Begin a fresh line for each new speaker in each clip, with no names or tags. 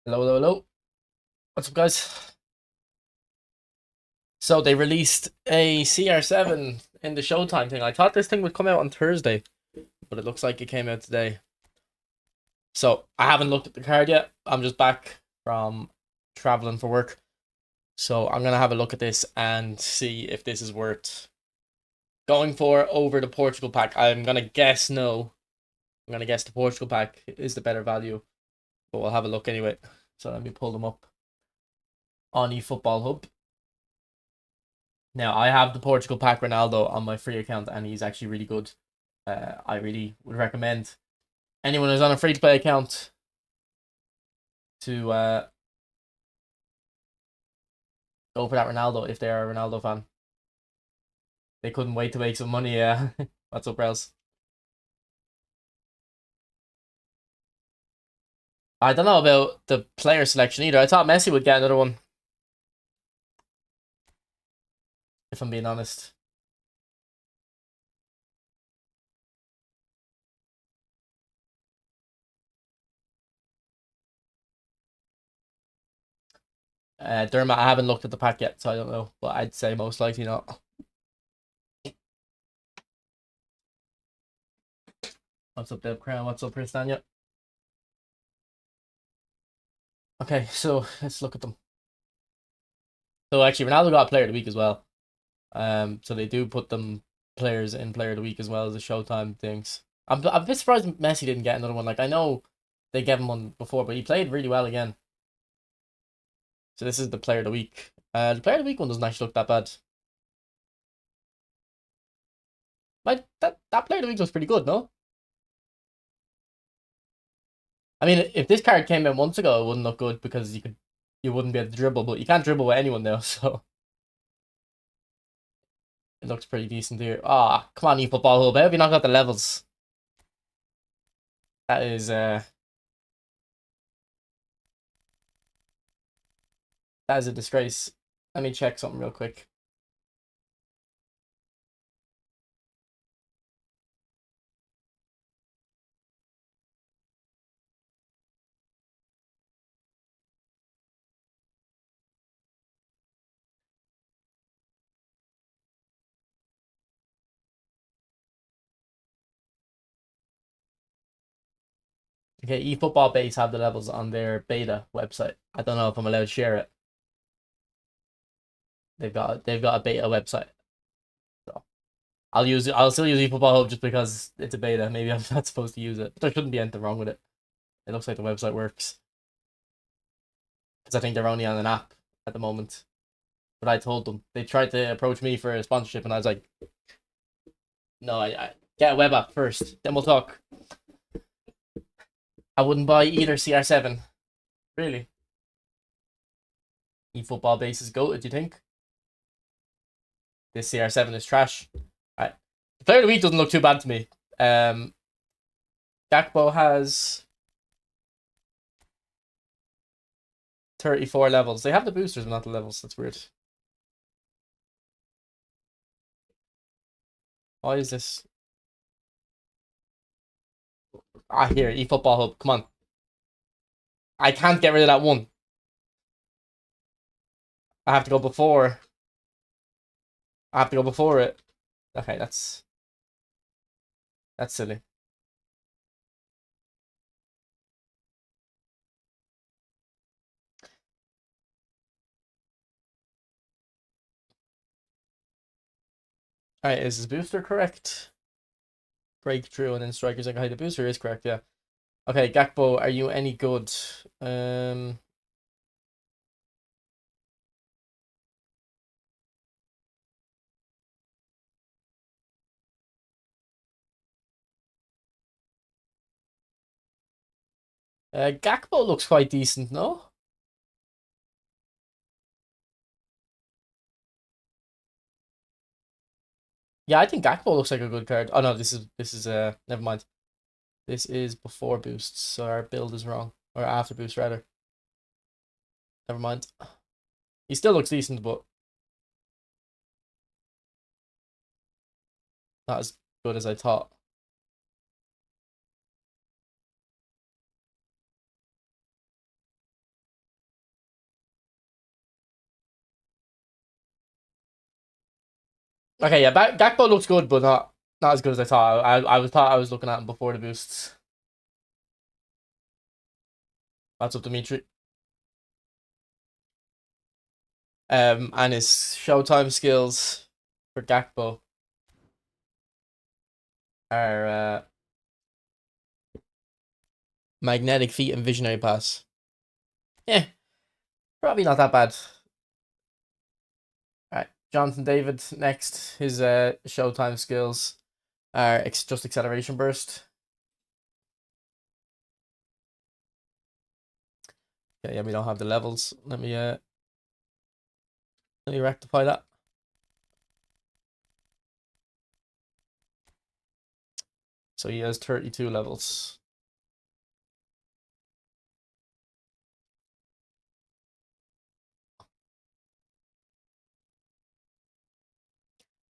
Hello, hello, hello. What's up, guys? So they released a CR7 in the Showtime thing. I thought this thing would come out on Thursday, but it looks like it came out today. So I haven't looked at the card yet. I'm just back from traveling for work. So I'm gonna have a look at this and see if this is worth going for over the Portugal pack. I'm gonna guess no. I'm gonna guess the Portugal pack is the better value, but we'll have a look anyway. So let me pull them up on eFootball Hub. Now I have the Portugal pack Ronaldo on my free account, and he's actually really good. I really would recommend anyone who's on a free to play account to go for that Ronaldo if they are a Ronaldo fan. They couldn't wait to make some money. Yeah, what's up, Rels? I don't know about the player selection either. I thought Messi would get another one, if I'm being honest. Dermot, I haven't looked at the pack yet, so I don't know, but I'd say most likely not. What's up, Deb Crown? What's up, Chris Daniel? Okay, so let's look at them. So actually, Ronaldo got Player of the Week as well. So they do put them players in Player of the Week as well as the Showtime things. I'm a bit surprised Messi didn't get another one. Like I know they gave him one before, but he played really well again. So this is the Player of the Week. The Player of the Week one doesn't actually look that bad. Like that Player of the Week was pretty good, no? I mean, if this card came out months ago, it wouldn't look good because you wouldn't be able to dribble, but you can't dribble with anyone now, so it looks pretty decent here. Ah, come on, you football hub. How have you not got the levels? That is that is a disgrace. Let me check something real quick. Okay, eFootball Base have the levels on their beta website. I don't know if I'm allowed to share it. They've got a beta website. So I'll still use eFootball Hub just because it's a beta. Maybe I'm not supposed to use it. But there shouldn't be anything wrong with it. It looks like the website works. Because I think they're only on an app at the moment. But I told them. They tried to approach me for a sponsorship and I was like, no, I get a web app first, then we'll talk. I wouldn't buy either CR7. Really. eFootball Base is goated, do you think? This CR7 is trash. Right. The player of the week doesn't look too bad to me. Um, Gakpo has 34 levels. They have the boosters, but not the levels. That's weird. Why is this? Ah, here, eFootball Hub. Come on. I can't get rid of that one. I have to go before. I have to go before it. Okay, that's silly. All right, is this booster correct? Breakthrough and then strikers like the booster is correct. Yeah. Okay, Gakpo, are you any good? Um, Gakpo looks quite decent, no? Yeah, I think Gakpo looks like a good card. Oh no, this is never mind. This is before boosts, so our build is wrong. Or after boost rather. Never mind. He still looks decent, but not as good as I thought. Okay, yeah, Gakpo looks good, but not as good as I thought. I was looking at him before the boosts. That's up Dimitri. And his Showtime skills for Gakpo are magnetic feet and visionary pass. Yeah, probably not that bad. All right, Jonathan David next. His Showtime skills are just acceleration burst. Yeah, we don't have the levels. Let me rectify that. So he has 32 levels.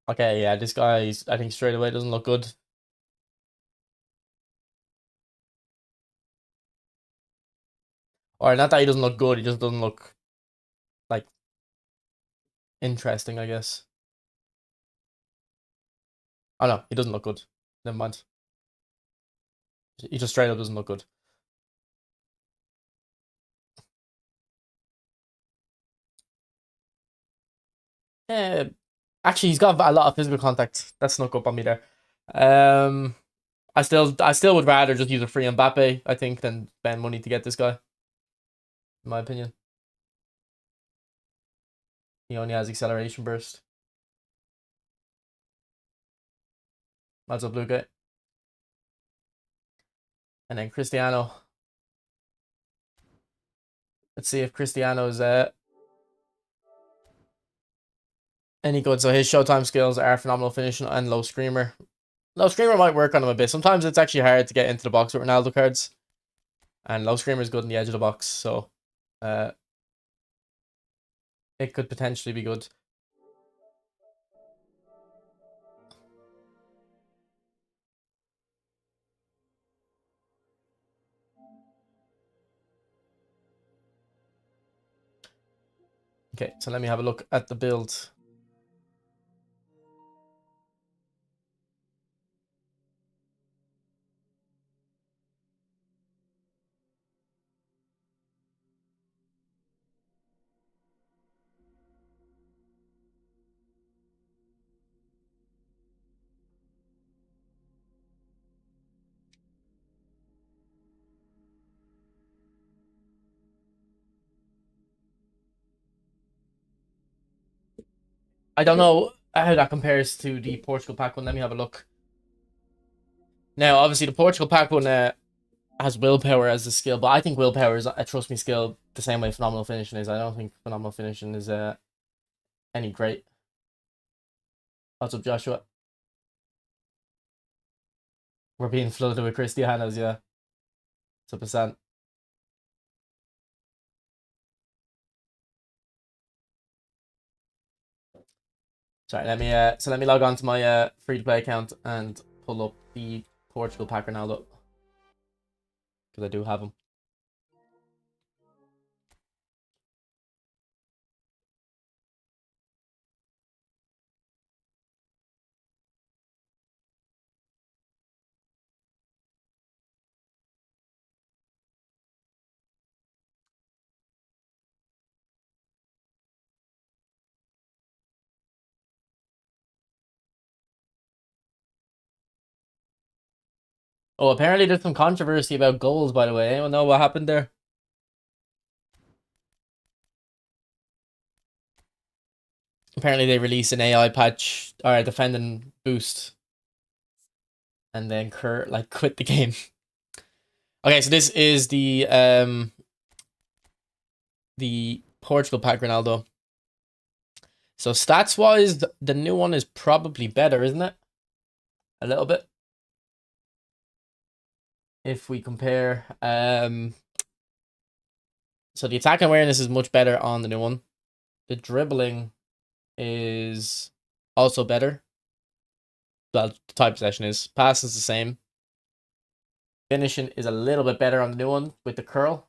Okay, yeah, this guy, I think straight away doesn't look good. Or not that he doesn't look good, he just doesn't look like interesting, I guess. Oh no, he doesn't look good. Never mind. He just straight up doesn't look good. Yeah, actually, he's got a lot of physical contact. That snuck up on me there. Um, I still would rather just use a free Mbappe, I think, than spend money to get this guy. In my opinion, he only has acceleration burst. That's a blue guy, and then Cristiano. Let's see if Cristiano's any good. So his Showtime skills are phenomenal finishing and low screamer. Low screamer might work on him a bit. Sometimes it's actually hard to get into the box with Ronaldo cards, and low screamer is good in the edge of the box. So, uh, it could potentially be good. Okay, so let me have a look at the build. I don't know how that compares to the Portugal pack one. Let me have a look. Now, obviously, the Portugal pack one has willpower as a skill, but I think willpower is a trust me skill the same way phenomenal finishing is. I don't think phenomenal finishing is any great. What's up, Joshua? We're being flooded with Cristianos, yeah. It's a percent. Sorry, let me log on to my free to play account and pull up the Portugal pack Ronaldo because I do have him. Oh, apparently there's some controversy about goals. By the way, anyone know what happened there? Apparently they released an AI patch or a defending boost, and then Kurt like quit the game. Okay, so this is the Portugal pack Ronaldo. So stats wise, the new one is probably better, isn't it? A little bit. If we compare, so the attack awareness is much better on the new one. The dribbling is also better. Well, the type possession is. Pass is the same. Finishing is a little bit better on the new one with the curl.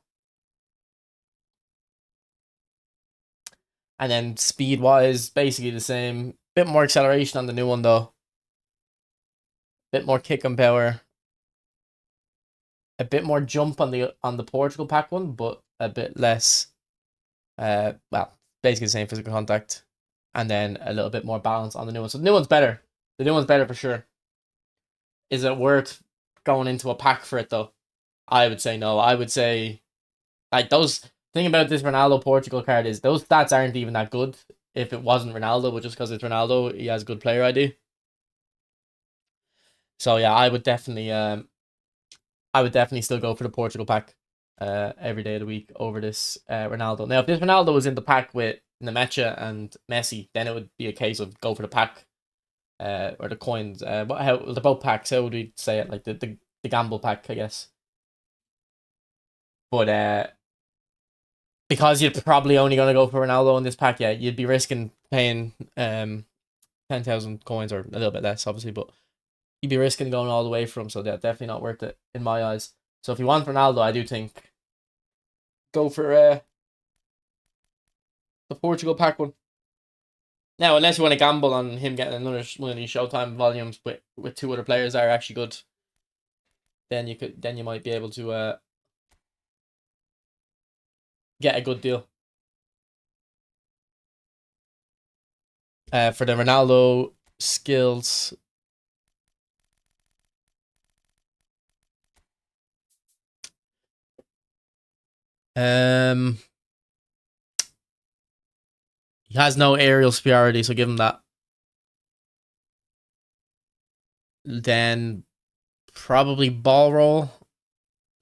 And then speed wise, basically the same. Bit more acceleration on the new one though. Bit more kick and power. A bit more jump on the Portugal pack one, but a bit less. Well, basically the same physical contact, and then a little bit more balance on the new one. So the new one's better. The new one's better for sure. Is it worth going into a pack for it though? I would say no. I would say like those thing about this Ronaldo Portugal card is those stats aren't even that good if it wasn't Ronaldo, but just because it's Ronaldo, he has good player ID. So yeah, I would definitely still go for the Portugal pack every day of the week over this Ronaldo. Now if this Ronaldo was in the pack with Nemecha and Messi, then it would be a case of go for the pack or the coins. How they're both packs, how would we say it? Like the gamble pack, I guess. But because you're probably only going to go for Ronaldo in this pack, yeah, you'd be risking paying 10,000 coins or a little bit less, obviously, but you'd be risking going all the way from. So yeah, definitely not worth it in my eyes. So if you want Ronaldo, I do think go for the Portugal pack one. Now, unless you want to gamble on him getting another one of these Showtime volumes with two other players that are actually good, then you might be able to get a good deal. For the Ronaldo skills, he has no aerial superiority, so give him that. Then probably ball roll,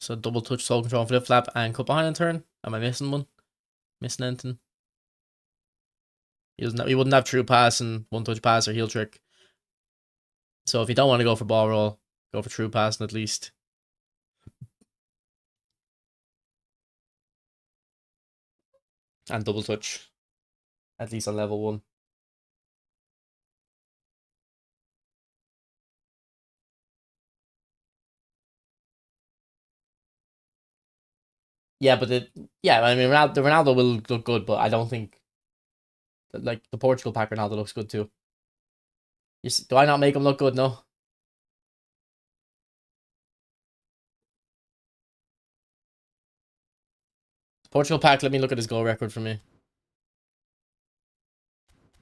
so double touch, soul control, flip flap, and cut behind and turn. Am I missing one? Missing anything? He wouldn't have true pass and one touch pass or heel trick. So if you don't want to go for ball roll, go for true passing at least. And double touch, at least on level 1. Yeah, but I mean, the Ronaldo will look good, but I don't think like the Portugal pack Ronaldo looks good too. Do I not make him look good? No. Portugal pack. Let me look at his goal record for me.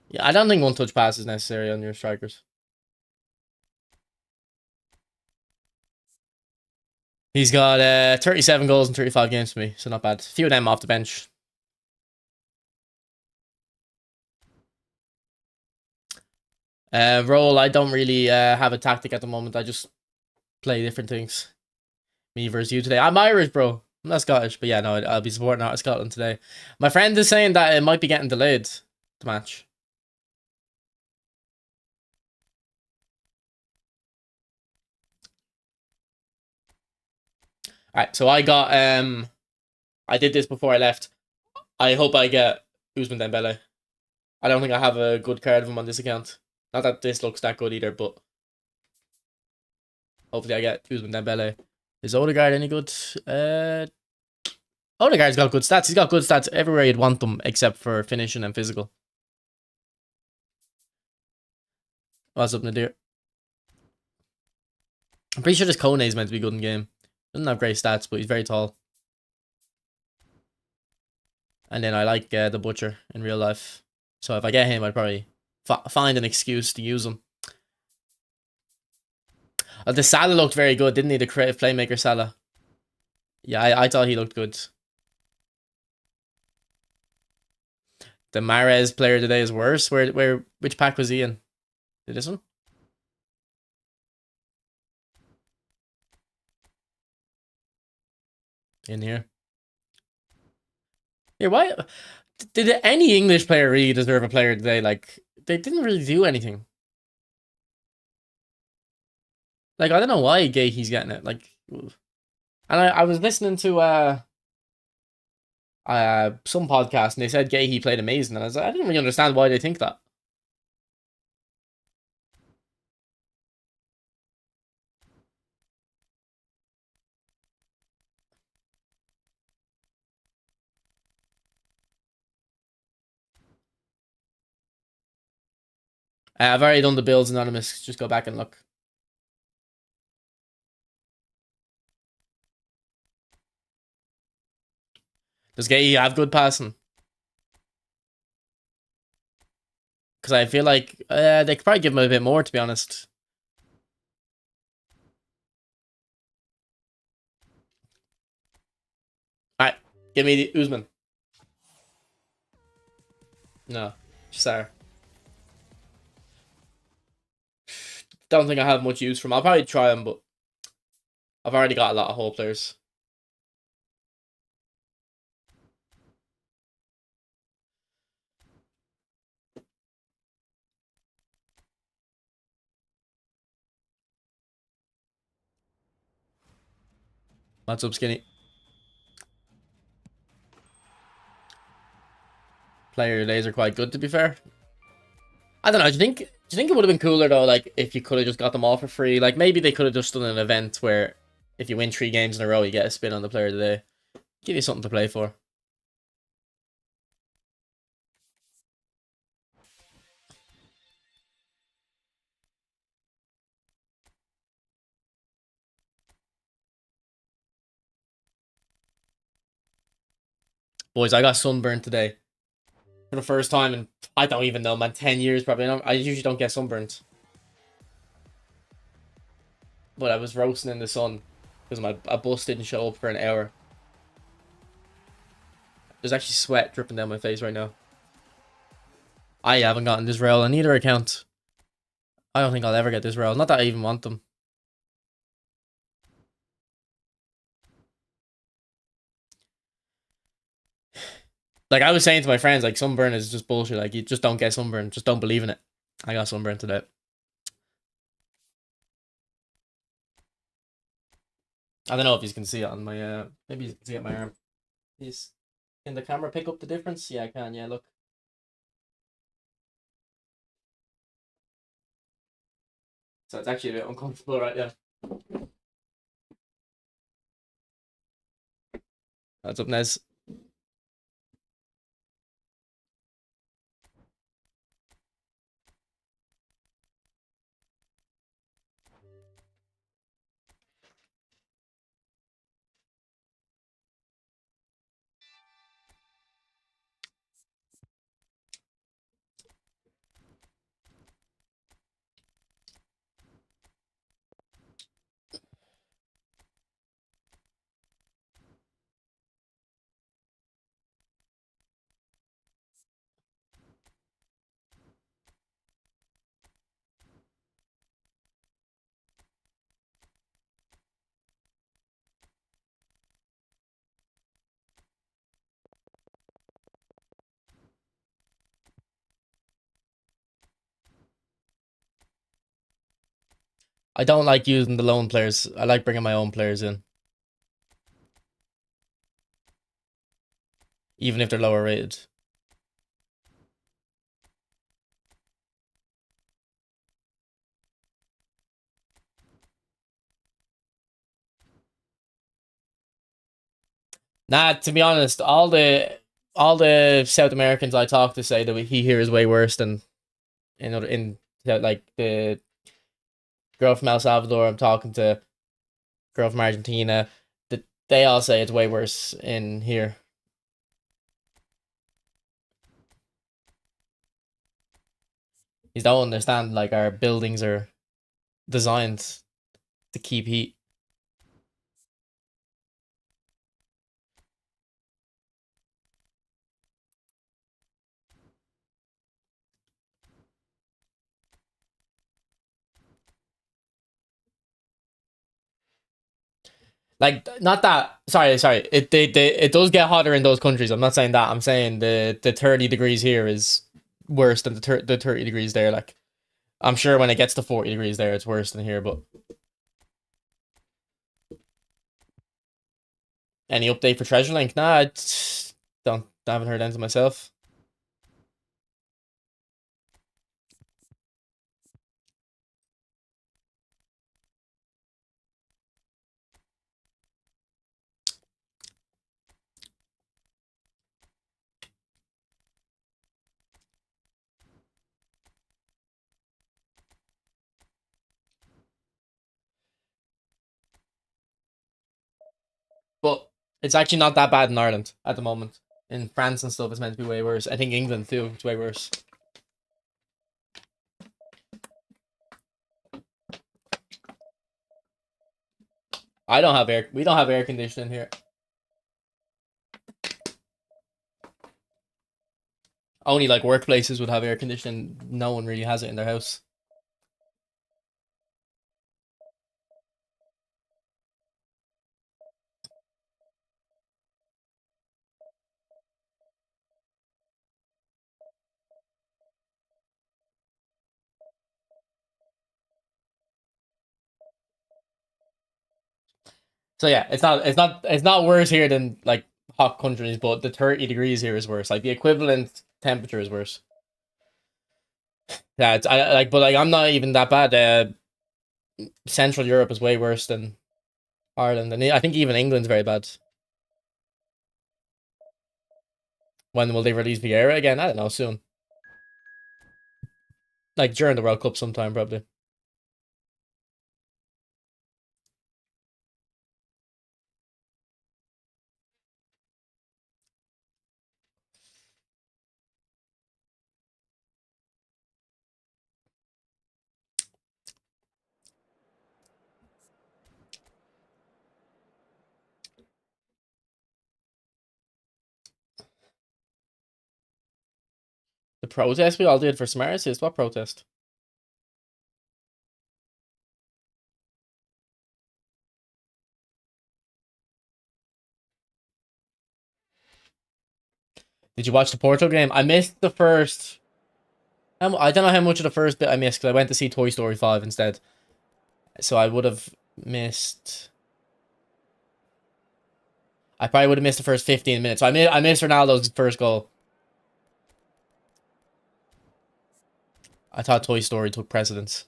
Yeah, I don't think one touch pass is necessary on your strikers. He's got 37 goals in 35 games for me, so not bad. A few of them off the bench. Role, I don't really have a tactic at the moment. I just play different things. Me versus you today. I'm Irish, bro. I'm not Scottish, but yeah, no, I'll be supporting out of Scotland today. My friend is saying that it might be getting delayed, the match. Alright, so I did this before I left. I hope I get Usman Dembele. I don't think I have a good card of him on this account. Not that this looks that good either, but hopefully I get Usman Dembele. Is Odegaard any good? Odegaard's got good stats. He's got good stats everywhere you'd want them, except for finishing and physical. What's up, Nadir? I'm pretty sure this Kone is meant to be good in game. Doesn't have great stats, but he's very tall. And then I like the Butcher in real life. So if I get him, I'd probably find an excuse to use him. The Salah looked very good, didn't he? The creative playmaker Salah. Yeah, I thought he looked good. The Mahrez player today is worse. Which pack was he in? This one? In here. Yeah, why did any English player really deserve a player today? Like, they didn't really do anything. Like, I don't know why he's getting it. Like, and I was listening to some podcast and they said he played amazing, and I was like, I didn't really understand why they think that. I've already done the Bills Anonymous. Just go back and look. Does Gay have good passing? Because I feel like they could probably give him a bit more, to be honest. All right, give me the Usman. No, sorry. Don't think I have much use for him. I'll probably try him, but I've already got a lot of whole players. What's up, Skinny? Player days are quite good, to be fair. I don't know. Do you think it would have been cooler though, like if you could have just got them all for free? Like maybe they could have just done an event where if you win 3 games in a row, you get a spin on the player of the day. Give you something to play for. Boys, I got sunburned today for the first time in I don't even know, man, 10 years probably. I usually don't get sunburned, but I was roasting in the sun because my bus didn't show up for an hour. There's actually sweat dripping down my face right now. I haven't gotten this rail on either account. I don't think I'll ever get this rail. Not that I even want them. Like I was saying to my friends, like sunburn is just bullshit. Like you just don't get sunburn. Just don't believe in it. I got sunburn today. I don't know if you can see it on my maybe you can see it on my arm. He's can the camera pick up the difference? Yeah, I can. Yeah, look. So it's actually a bit uncomfortable right now. That's up, Nez. I don't like using the lone players. I like bringing my own players in, even if they're lower rated. Nah, to be honest, all the South Americans I talk to say that he here is way worse than in like the girl from El Salvador. I'm talking to girl from Argentina. That they all say it's way worse in here. You don't understand. Like our buildings are designed to keep heat. Like not that. Sorry. It does get hotter in those countries. I'm not saying that. I'm saying the 30 degrees here is worse than the 30 degrees there. Like I'm sure when it gets to 40 degrees there, it's worse than here. But any update for Treasure Link? Nah, it's, don't. I haven't heard anything myself. It's actually not that bad in Ireland at the moment. In France and stuff, it's meant to be way worse. I think England too, it's way worse. I don't have air. We don't have air conditioning here. Only like workplaces would have air conditioning. No one really has it in their house. So yeah, it's not worse here than like hot countries, but the 30 degrees here is worse. Like the equivalent temperature is worse. Yeah, it's I like, but like I'm not even that bad. Central Europe is way worse than Ireland, and I think even England's very bad. When will they release Vieira again? I don't know. Soon, like during the World Cup, sometime probably. The protest we all did for Samaritans. What protest? Did you watch the Porto game? I missed the first. I don't know how much of the first bit I missed because I went to see Toy Story 5 instead. So I would have missed. I probably would have missed the first 15 minutes. I missed Ronaldo's first goal. I thought Toy Story took precedence.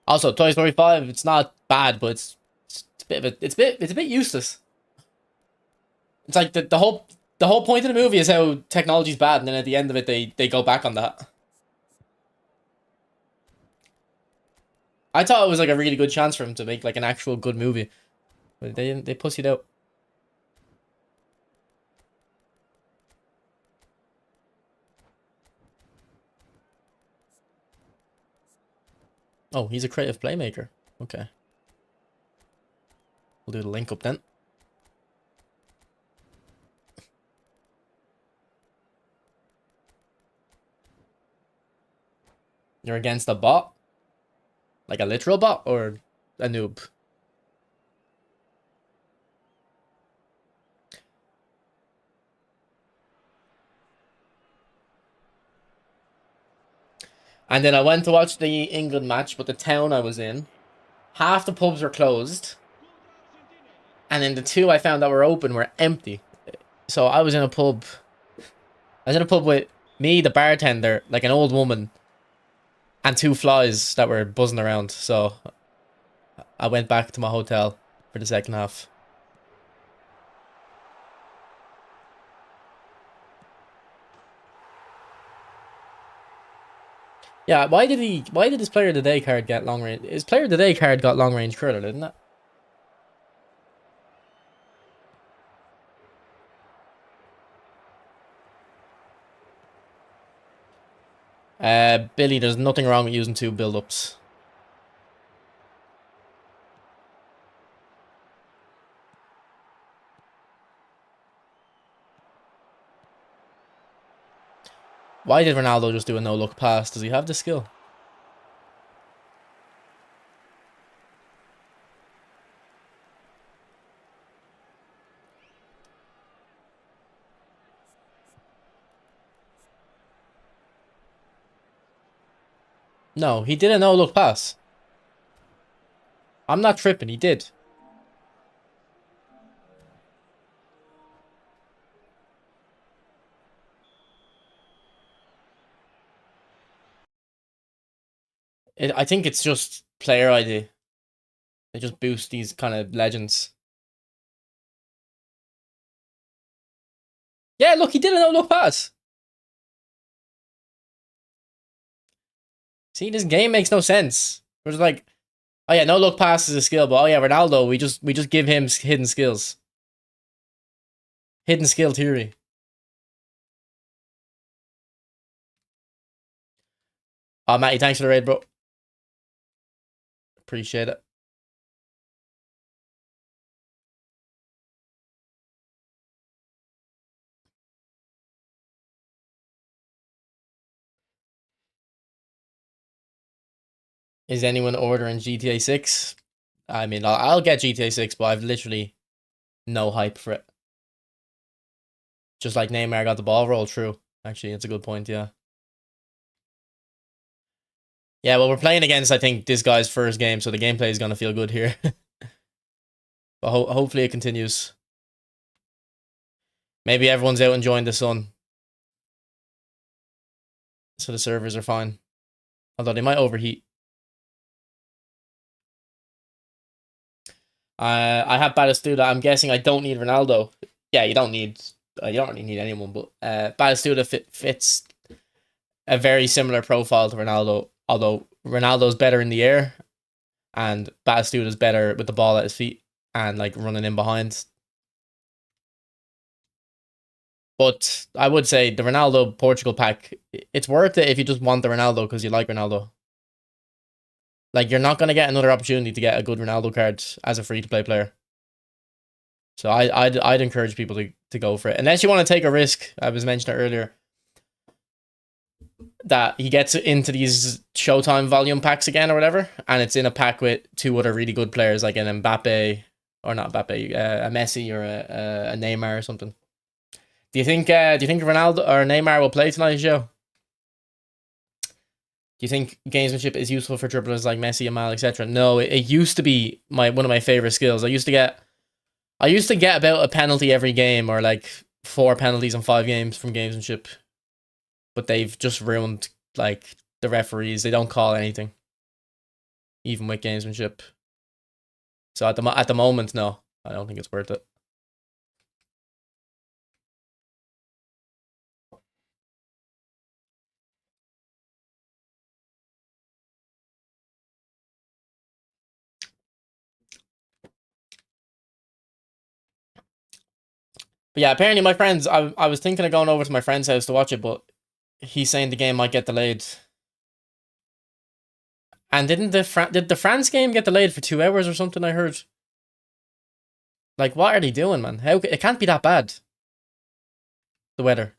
Also, Toy Story 5, it's not bad, but it's a bit of it's a bit useless. It's like the whole point of the movie is how technology's bad, and then at the end of it they go back on that. I thought it was like a really good chance for him to make like an actual good movie. But they pussied out. Oh, he's a creative playmaker. Okay. We'll do the link up then. You're against a bot? Like a literal bot or a noob? And then I went to watch the England match, but the town I was in, half the pubs were closed. And then the two I found that were open were empty. So I was in a pub. I was in a pub with me, the bartender, like an old woman, and two flies that were buzzing around. So I went back to my hotel for the second half. Yeah, why did his player of the day card get long range? His player of the day card got long range curler, didn't it? Billy, there's nothing wrong with using two build-ups. Why did Ronaldo just do a no-look pass? Does he have the skill? No, he did a no-look pass. I'm not tripping, he did. I think it's just player ID. They just boost these kind of legends. Yeah, look, he did a no-look pass. See, this game makes no sense. It's like, oh yeah, no-look pass is a skill, but oh yeah, Ronaldo, we just give him hidden skills. Hidden skill theory. Oh, Matty, thanks for the raid, bro. Appreciate it. Is anyone ordering GTA 6? I mean, I'll get GTA 6, but I've literally no hype for it. Just like Neymar got the ball rolled through. Actually, it's a good point, yeah. Yeah, well, we're playing against, I think, this guy's first game, so the gameplay is going to feel good here. But hopefully it continues. Maybe everyone's out enjoying the sun. So the servers are fine. Although they might overheat. I have Batistuta. I'm guessing I don't need Ronaldo. Yeah, you don't really need anyone, but Batistuta fits a very similar profile to Ronaldo, although Ronaldo's better in the air and Batistuta's better with the ball at his feet and like running in behind. But I would say the Ronaldo Portugal pack, it's worth it if you just want the Ronaldo because you like Ronaldo. Like, you're not going to get another opportunity to get a good Ronaldo card as a free-to-play player. So I'd encourage people to go for it. Unless you want to take a risk, I was mentioning earlier, that he gets into these Showtime volume packs again or whatever, and it's in a pack with two other really good players, like an Mbappe, or not Mbappe, a Messi or a Neymar or something. Do you think Ronaldo or Neymar will play tonight's show? Do you think gamesmanship is useful for dribblers like Messi, Amal, etc.? No, it used to be one of my favorite skills. I used to get about a penalty every game, or like 4 penalties in 5 games from gamesmanship. But they've just ruined like the referees. They don't call anything, even with gamesmanship. So at the moment, no, I don't think it's worth it. But yeah, apparently my friends, I was thinking of going over to my friend's house to watch it, but he's saying the game might get delayed. And did the France game get delayed for 2 hours or something? I heard. Like, what are they doing, man? It can't be that bad. The weather.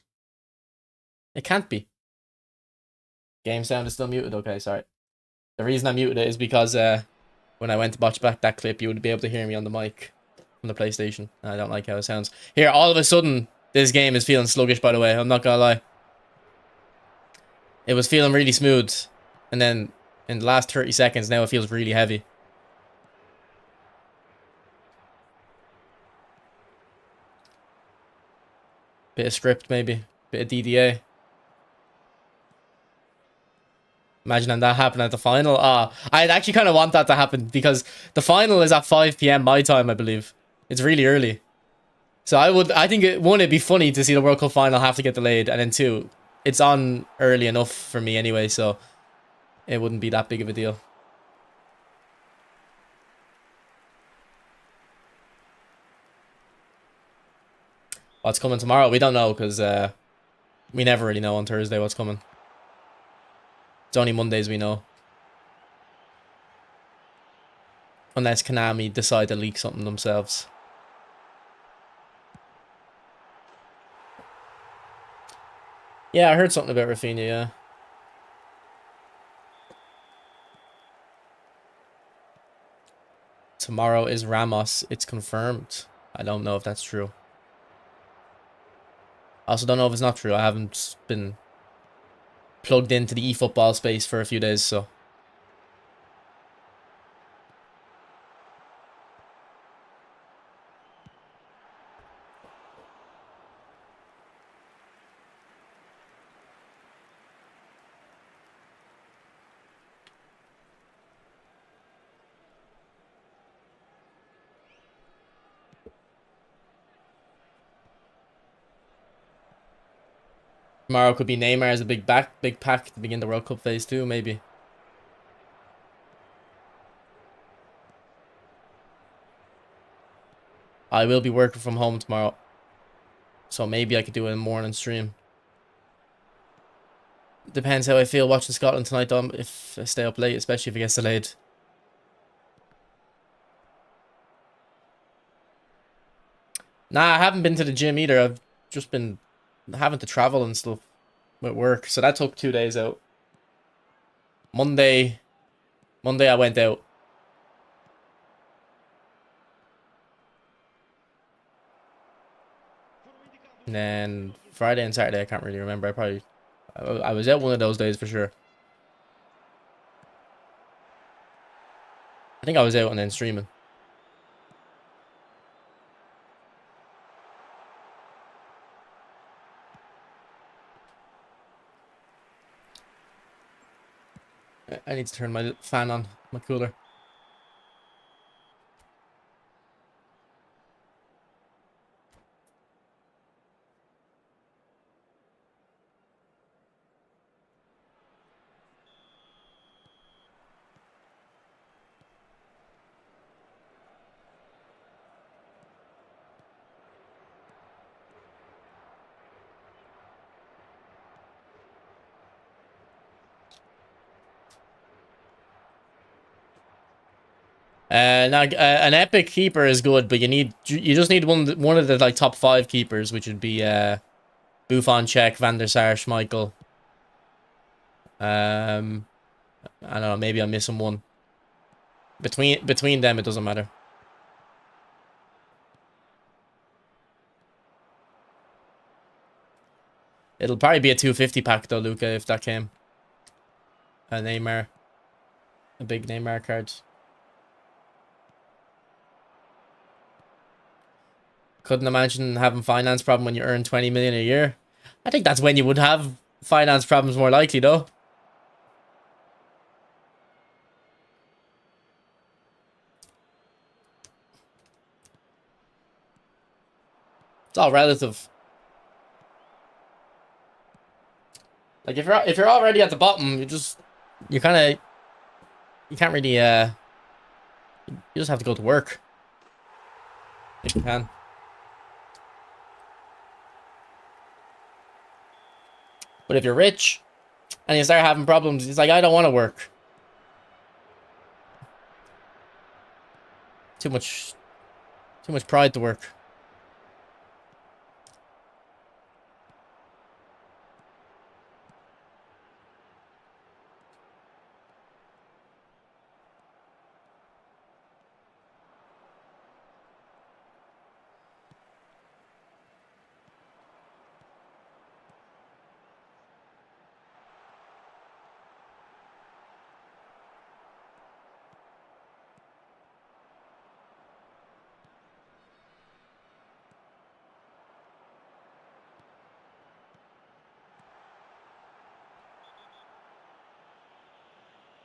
It can't be. Game sound is still muted. Okay, sorry. The reason I muted it is because when I went to watch back that clip, you would be able to hear me on the mic from the PlayStation. I don't like how it sounds. Here, all of a sudden, this game is feeling sluggish, by the way. I'm not gonna lie. It was feeling really smooth. And then in the last 30 seconds, now it feels really heavy. Bit of script, maybe. Bit of DDA. Imagine that happening at the final. I'd actually kind of want that to happen because the final is at 5 p.m. my time, I believe. It's really early. So I think it'd be funny to see the World Cup final have to get delayed, and then 2, it's on early enough for me anyway, so it wouldn't be that big of a deal. What's coming tomorrow? We don't know because we never really know on Thursday what's coming. It's only Mondays we know. Unless Konami decide to leak something themselves. Yeah, I heard something about Rafinha, yeah. Tomorrow is Ramos. It's confirmed. I don't know if that's true. I also don't know if it's not true. I haven't been plugged into the eFootball space for a few days, so. Tomorrow could be Neymar as a big pack to begin the World Cup phase 2, maybe. I will be working from home tomorrow. So maybe I could do a morning stream. Depends how I feel watching Scotland tonight, though, if I stay up late, especially if it gets delayed. Nah, I haven't been to the gym either. I've just been having to travel and stuff with work. So that took 2 days out. Monday I went out. And then Friday and Saturday, I can't really remember. I was out one of those days for sure. I think I was out and then streaming. I need to turn my fan on, my cooler. Now an epic keeper is good, but you just need one of the like top 5 keepers, which would be Buffon, Czech, Van der Sar, Schmeichel. I don't know, maybe I'm missing one. Between them, it doesn't matter. It'll probably be a 250 pack though, Luca, if that came. A Neymar, a big Neymar card. Couldn't imagine having finance problem when you earn 20 million a year. I think that's when you would have finance problems more likely though. It's all relative. Like if you're already at the bottom, you kind of you can't really you just have to go to work if you can. But if you're rich and you start having problems, it's like I don't want to work. Too much pride to work.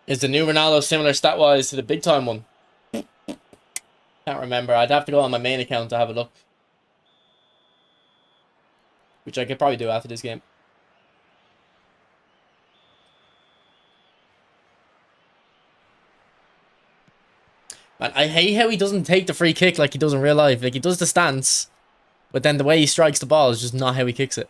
Is the new Ronaldo similar stat-wise to the big-time one? Can't remember. I'd have to go on my main account to have a look. Which I could probably do after this game. Man, I hate how he doesn't take the free kick like he does in real life. Like, he does the stance, but then the way he strikes the ball is just not how he kicks it.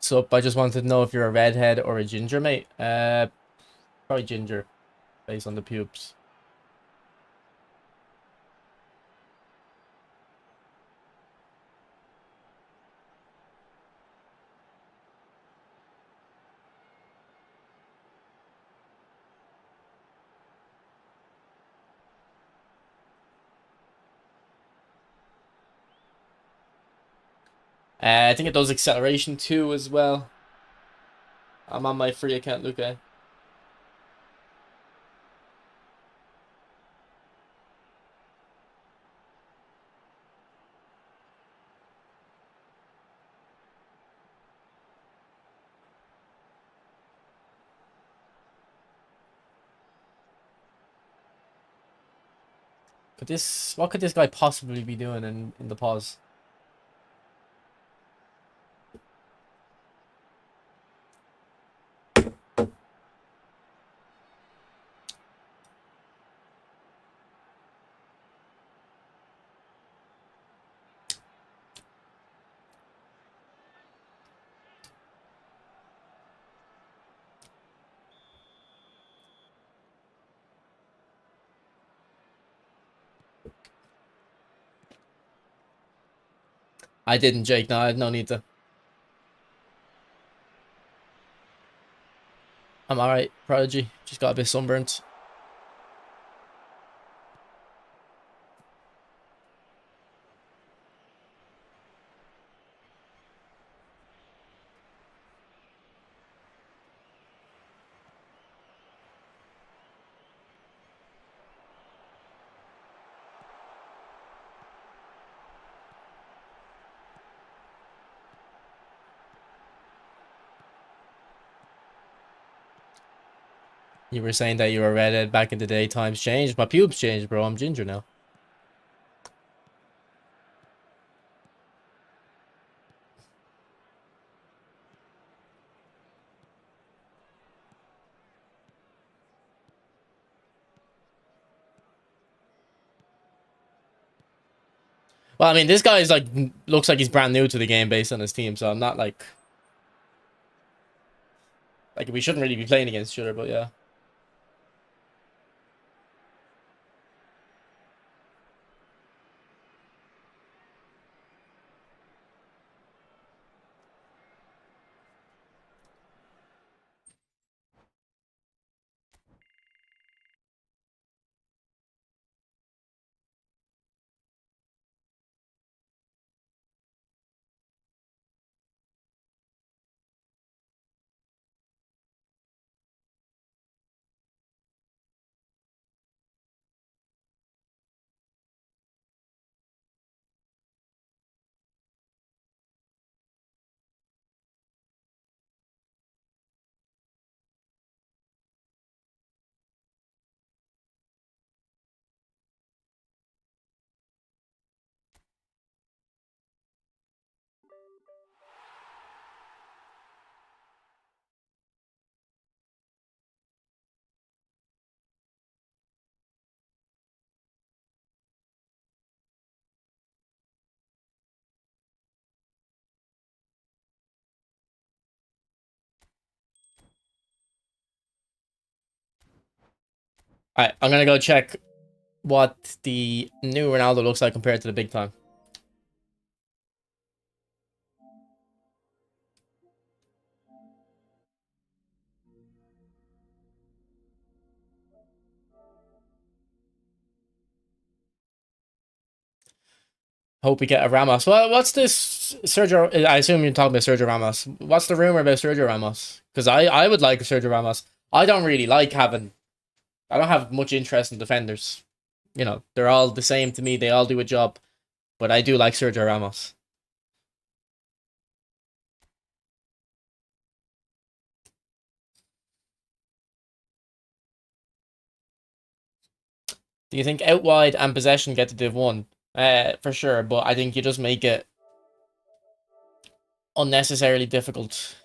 What's up? I just wanted to know if you're a redhead or a ginger, mate. Probably ginger, based on the pubes. I think it does acceleration too as well. I'm on my free account, Luca. What could this guy possibly be doing in the pause? I didn't, Jake. No, I had no need to. I'm alright, Prodigy. Just got a bit sunburnt. You were saying that you were redhead back in the day. Times changed. My pubes changed, bro. I'm ginger now. Well, I mean, this guy is like looks like he's brand new to the game based on his team, so I'm not like we shouldn't really be playing against each other, but yeah. Alright, I'm gonna go check what the new Ronaldo looks like compared to the big time. Hope we get a Ramos. Well, what's this Sergio? I assume you're talking about Sergio Ramos. What's the rumor about Sergio Ramos? Because I would like Sergio Ramos. I don't really like having. I don't have much interest in defenders. You know, they're all the same to me. They all do a job. But I do like Sergio Ramos. Do you think out wide and possession get to Div 1? For sure. But I think you just make it unnecessarily difficult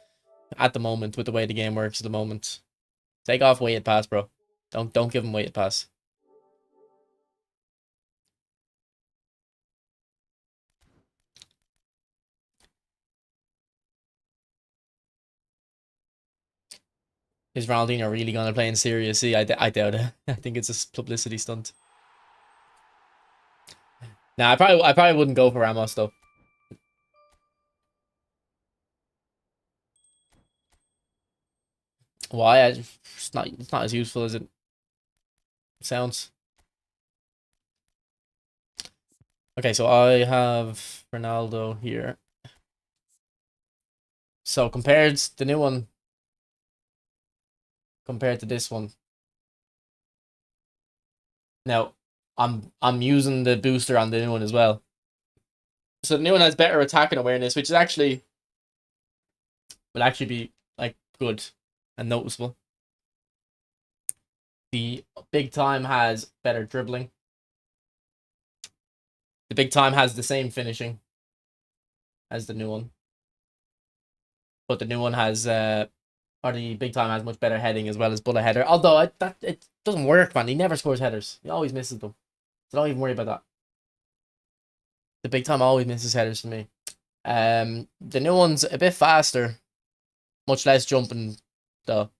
at the moment with the way the game works at the moment. Take off weighted pass, bro. Don't give him weighted pass. Is Ronaldinho really going to play in Serie C? I doubt it. I think it's a publicity stunt. Nah, I probably wouldn't go for Ramos though. Why? It's not as useful as it sounds. Okay, so I have Ronaldo here. So compared the new one compared to this one. Now, I'm using the booster on the new one as well. So the new one has better attacking awareness, which is actually will actually be like good and noticeable. The big time has better dribbling. The big time has the same finishing as the new one. But the new one has or the big time has much better heading as well as bullet header. Although it doesn't work, man. He never scores headers. He always misses them. So don't even worry about that. The big time always misses headers for me. The new one's a bit faster, much less jumping though,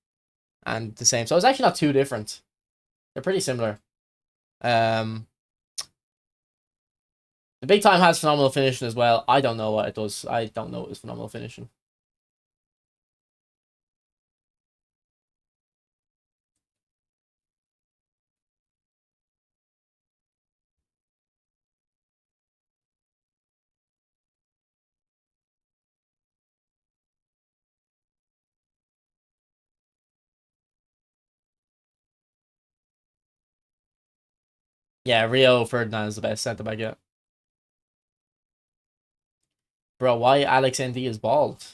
and the same. So it's actually not too different. They're pretty similar. Um, the big time has phenomenal finishing as well. I don't know what it does. I don't know it's phenomenal finishing. Yeah, Rio Ferdinand is the best centre back yet. Bro, why Alex ND is bald?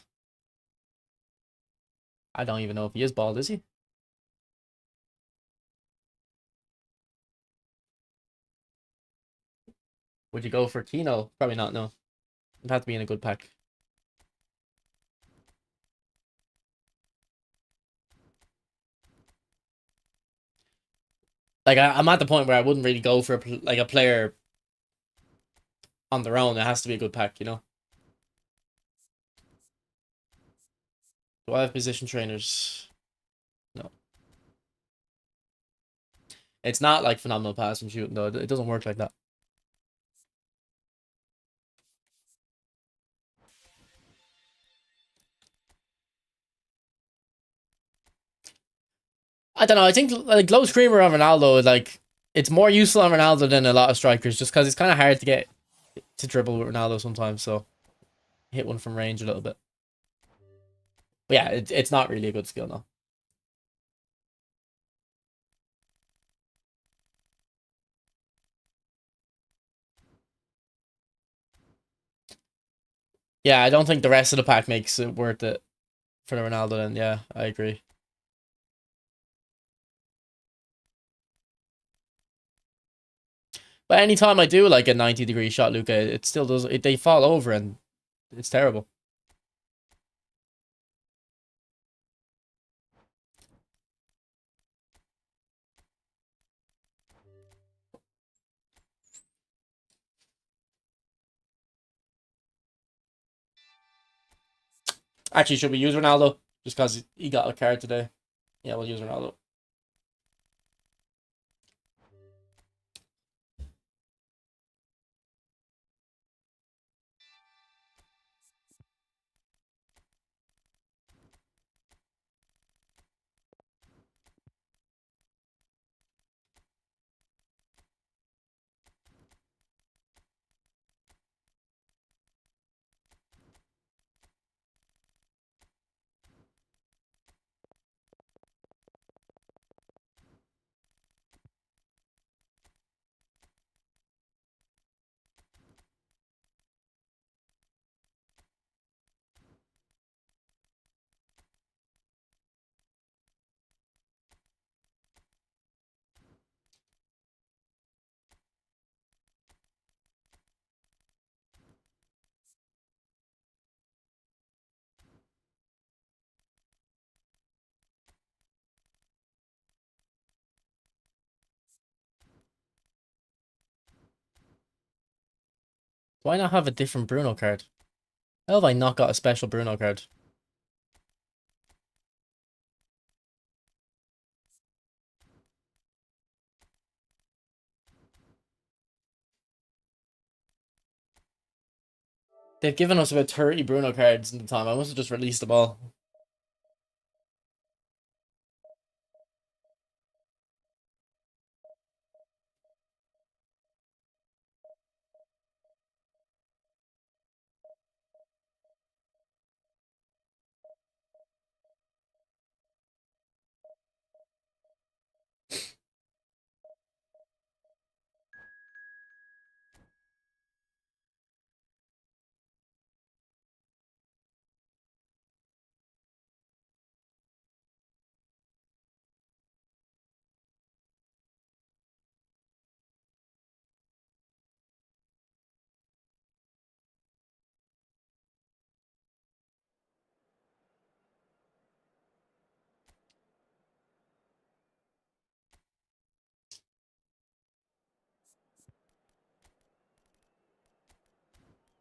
I don't even know if he is bald, is he? Would you go for Kino? Probably not, no. It'd have to be in a good pack. Like, I'm at the point where I wouldn't really go for a player on their own. It has to be a good pack, you know? Do I have position trainers? No. It's not like phenomenal pass and shooting, though. It doesn't work like that. I don't know. I think like low screamer on Ronaldo, like it's more useful on Ronaldo than a lot of strikers, just because it's kind of hard to get to dribble with Ronaldo sometimes. So hit one from range a little bit. But yeah, it's not really a good skill now. Yeah, I don't think the rest of the pack makes it worth it for the Ronaldo. Then yeah, I agree. But anytime I do like a 90-degree shot, Luca, it still does. They fall over and it's terrible. Actually, should we use Ronaldo just because he got a card today? Yeah, we'll use Ronaldo. Why not have a different Bruno card? How have I not got a special Bruno card? They've given us about 30 Bruno cards in the time. I must have just released them all.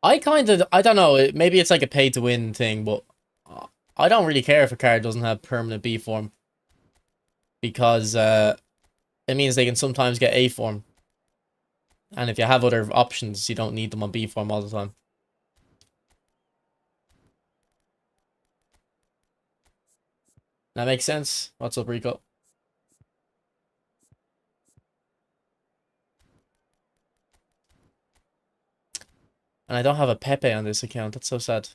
I don't know, maybe it's like a pay to win thing, but I don't really care if a card doesn't have permanent B form. Because it means they can sometimes get A form. And if you have other options, you don't need them on B form all the time. That makes sense. What's up, Rico? And I don't have a Pepe on this account. That's so sad.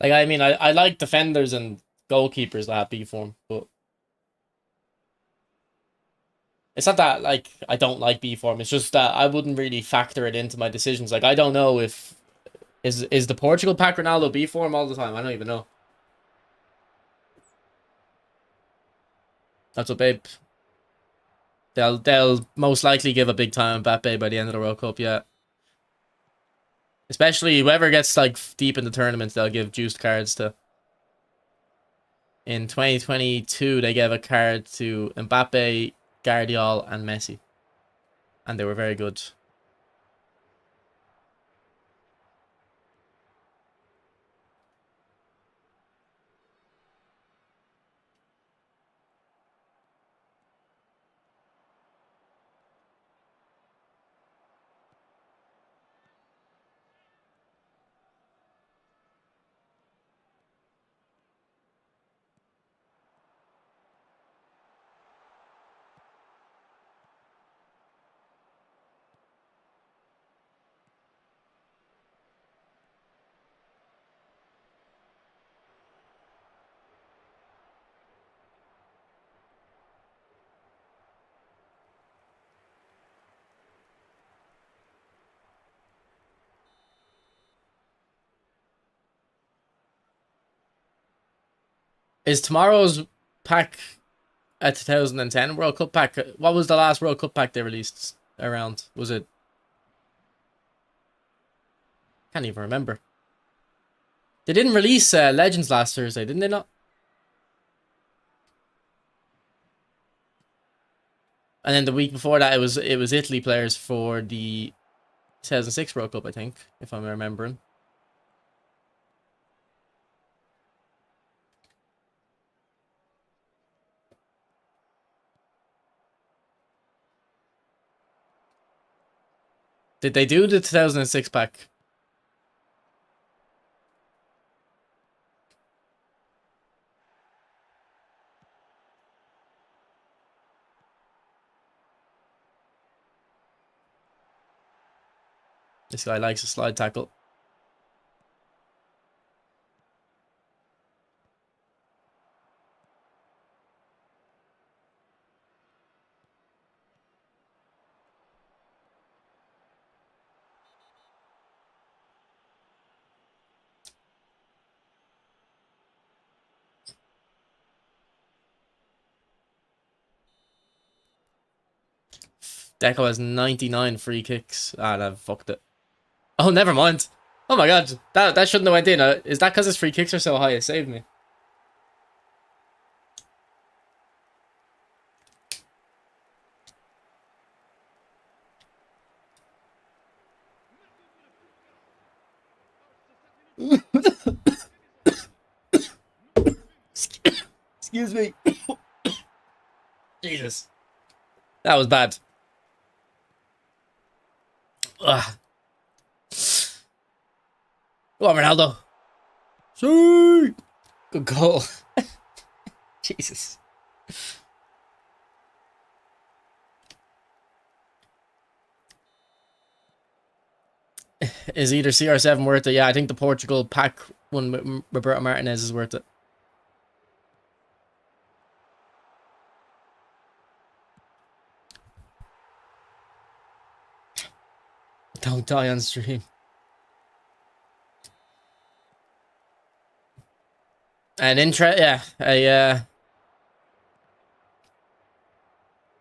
Like, I mean, I like defenders and goalkeepers that have B form, but it's not that, like, I don't like B form. It's just that I wouldn't really factor it into my decisions. Like, I don't know if... Is the Portugal pack Ronaldo B form all the time? I don't even know. That's what, babe. They'll most likely give a big time Mbappe by the end of the World Cup, yeah. Especially whoever gets like deep in the tournaments, they'll give juiced cards to. In 2022, they gave a card to Mbappe, Guardiola, and Messi. And they were very good. Is tomorrow's pack a 2010 World Cup pack? What was the last World Cup pack they released around? Was it... Can't even remember. They didn't release Legends last Thursday, didn't they not? And then the week before that, it was Italy players for the 2006 World Cup, I think, if I'm remembering. Did they do the 2006 pack? This guy likes a slide tackle. Deco has 99 free kicks. Ah, that fucked it. Oh, never mind. Oh my god, that shouldn't have went in. Is that because his free kicks are so high? It saved me. Excuse me. Jesus. That was bad. Ugh. Go on, Ronaldo. See. Good goal. Jesus. Is either CR7 worth it? Yeah, I think the Portugal pack one with Roberto Martinez is worth it. Don't die on stream. An an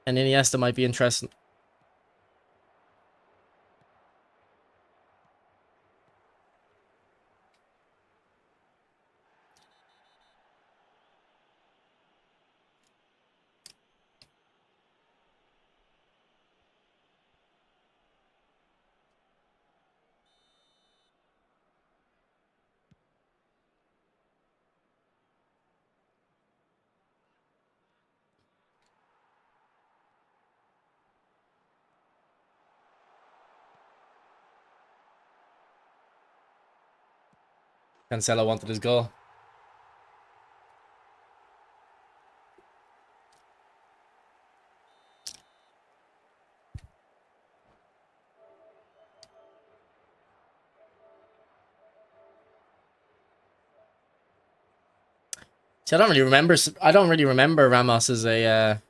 Iniesta might be interesting. Cancelo wanted his goal. See, I don't really remember Ramos as a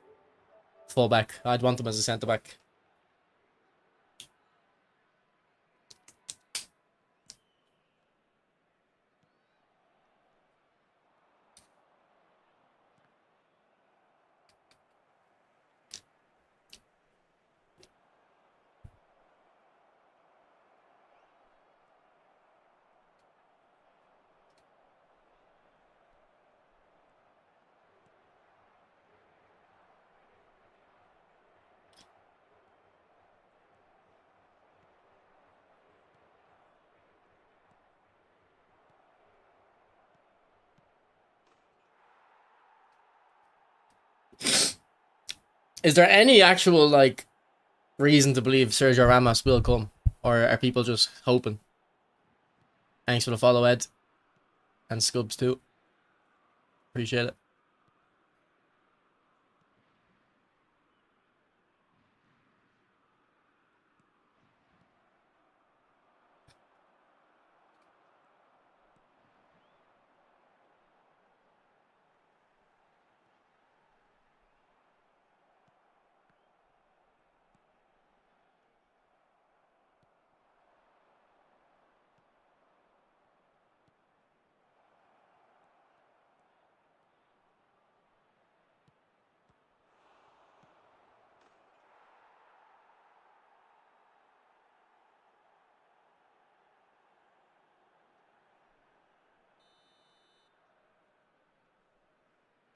fullback. I'd want him as a centre back. Is there any actual like reason to believe Sergio Ramos will come, or are people just hoping? Thanks for the follow, Ed, and Scubs too. Appreciate it.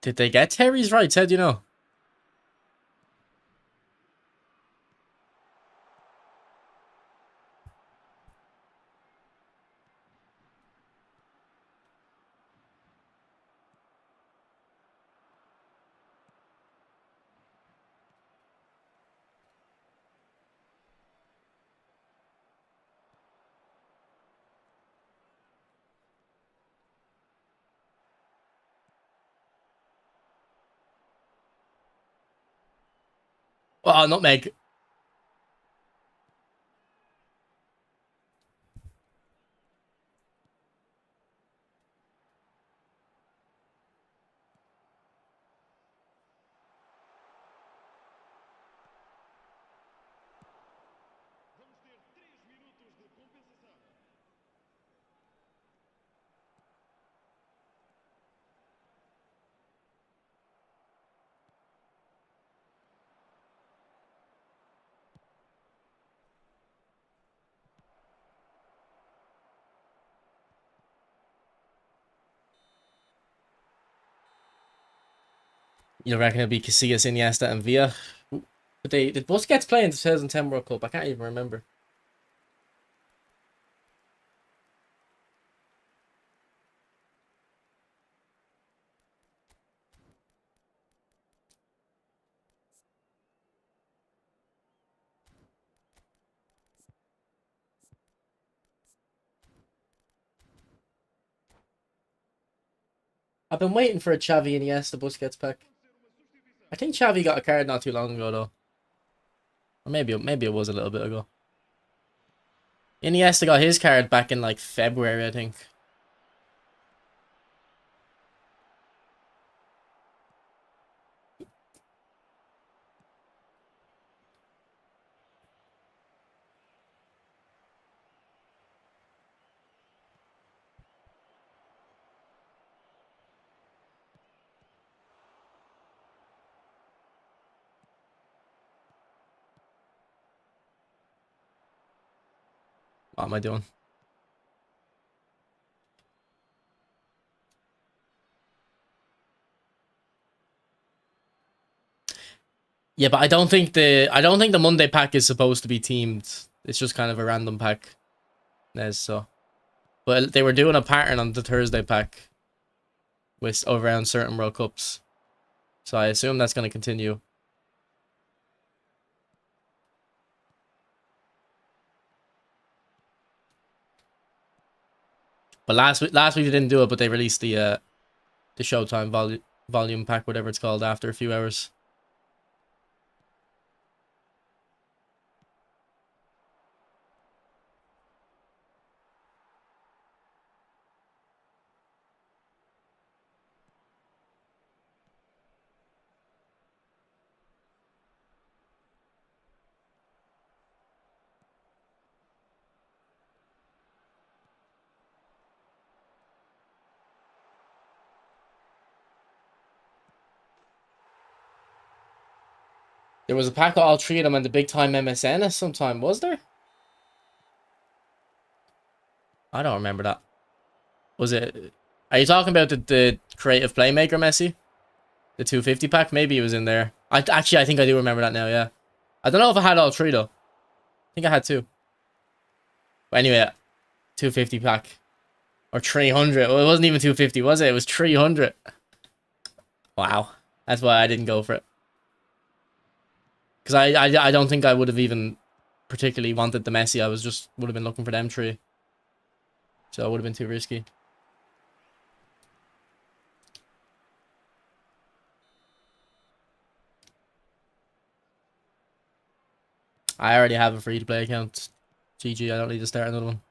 Did they get Terry's rights? How do you know? Oh, nutmeg. You reckon it'll be Casillas, Iniesta, and Villa? But did Busquets play in the 2010 World Cup? I can't even remember. I've been waiting for a Xavi Iniesta Busquets pack. I think Xavi got a card not too long ago though. Or maybe it was a little bit ago. Iniesta got his card back in like February, I think. What am I doing? Yeah, but I don't think the Monday pack is supposed to be teamed. It's just kind of a random pack. So, but they were doing a pattern on the Thursday pack with around certain World Cups. So I assume that's going to continue. But last week they didn't do it, but they released the Showtime volume pack, whatever it's called, after a few hours. There was a pack of all three of them and the big time MSN at some time, was there? I don't remember that. Was it? Are you talking about the creative playmaker Messi? The 250 pack? Maybe it was in there. I think I do remember that now, yeah. I don't know if I had all three though. I think I had two. But anyway, 250 pack. Or 300. Well, it wasn't even 250, was it? It was 300. Wow. That's why I didn't go for it. Because I don't think I would have even particularly wanted the Messi. I would have been looking for them three. So it would have been too risky. I already have a free-to-play account. GG, I don't need to start another one.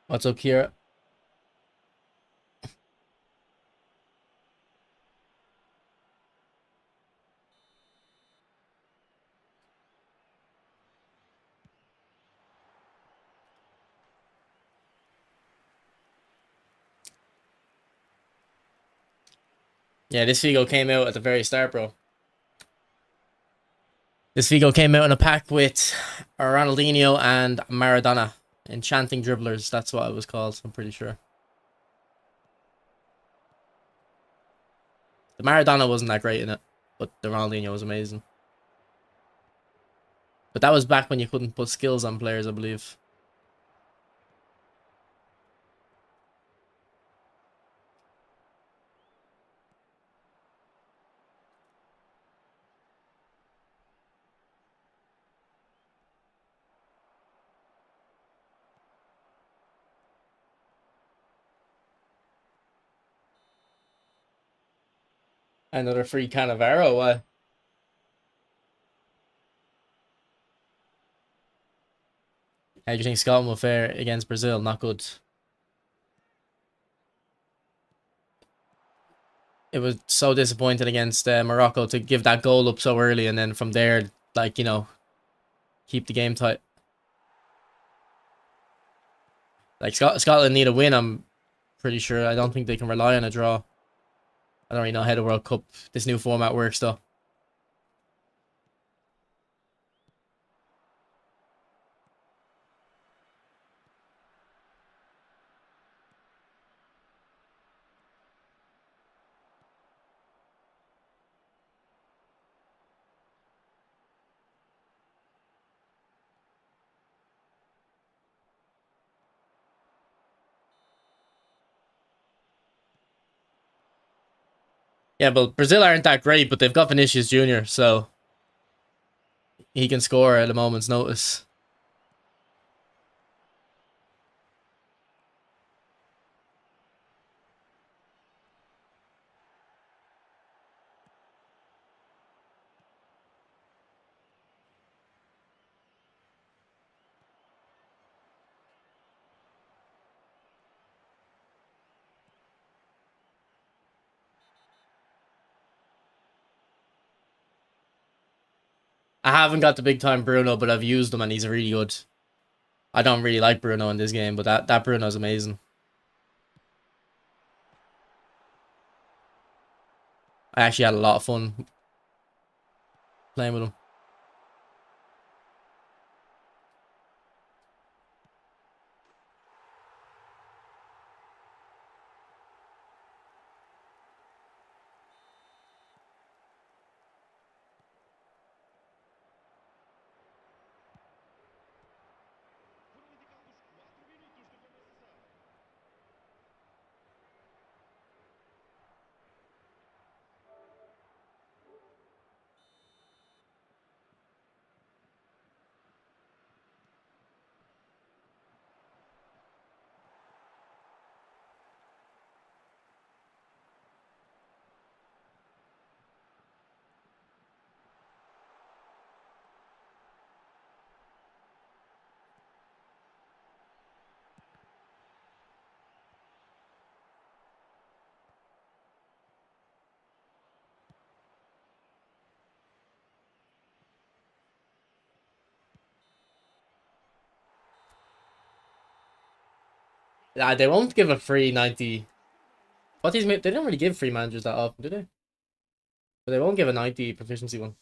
What's up, Kira? Yeah, this Figo came out at the very start, bro. This Figo came out in a pack with Ronaldinho and Maradona. Enchanting Dribblers, that's what it was called, I'm pretty sure. The Maradona wasn't that great in it, but the Ronaldinho was amazing. But that was back when you couldn't put skills on players, I believe. Another free Cannavaro, why? How do you think Scotland will fare against Brazil? Not good. It was so disappointing against Morocco to give that goal up so early, and then from there, like, you know, keep the game tight. Like Scotland need a win. I'm pretty sure. I don't think they can rely on a draw. I don't really know how the World Cup, this new format works though. Yeah, but Brazil aren't that great, but they've got Vinicius Jr., so he can score at a moment's notice. I haven't got the big time Bruno, but I've used him and he's really good. I don't really like Bruno in this game, but that Bruno's amazing. I actually had a lot of fun playing with him. They won't give a free 90. What these they don't really give free managers that often, do they? But they won't give a 90 proficiency one.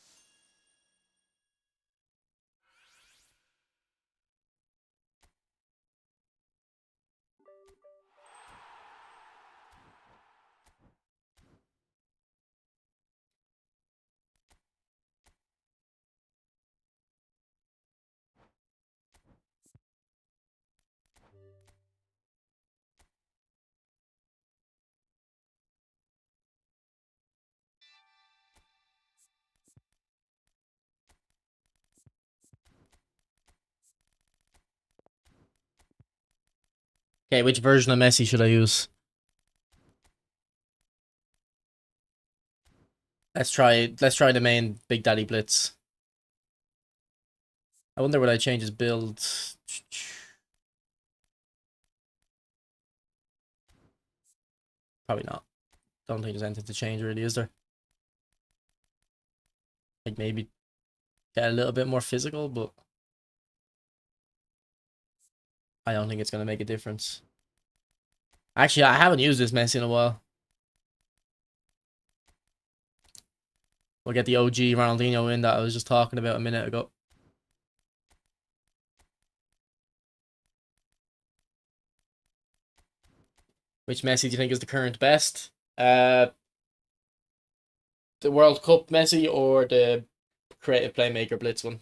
Okay, which version of Messi should I use? Let's try the main Big Daddy Blitz. I wonder would I change his build? Probably not. Don't think there's anything to change really, is there? Like maybe get a little bit more physical, but I don't think it's gonna make a difference. Actually, I haven't used this Messi in a while. We'll get the OG Ronaldinho in that I was just talking about a minute ago. Which Messi do you think is the current best? The World Cup Messi or the creative playmaker Blitz one?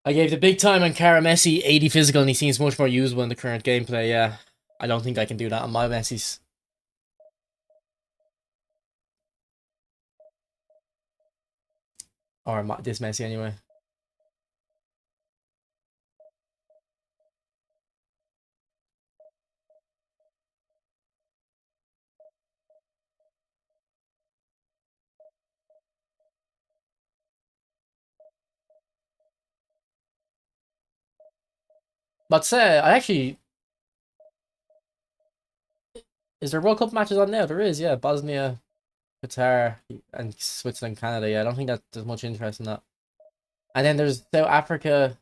I gave the big time on Cara Messi 80 physical, and he seems much more usable in the current gameplay. Yeah, I don't think I can do that on my Messi's. Or this Messi anyway. But I actually, is there World Cup matches on now? There is, yeah. Bosnia, Qatar, and Switzerland, Canada. Yeah, I don't think that there's much interest in that. And then there's South Africa,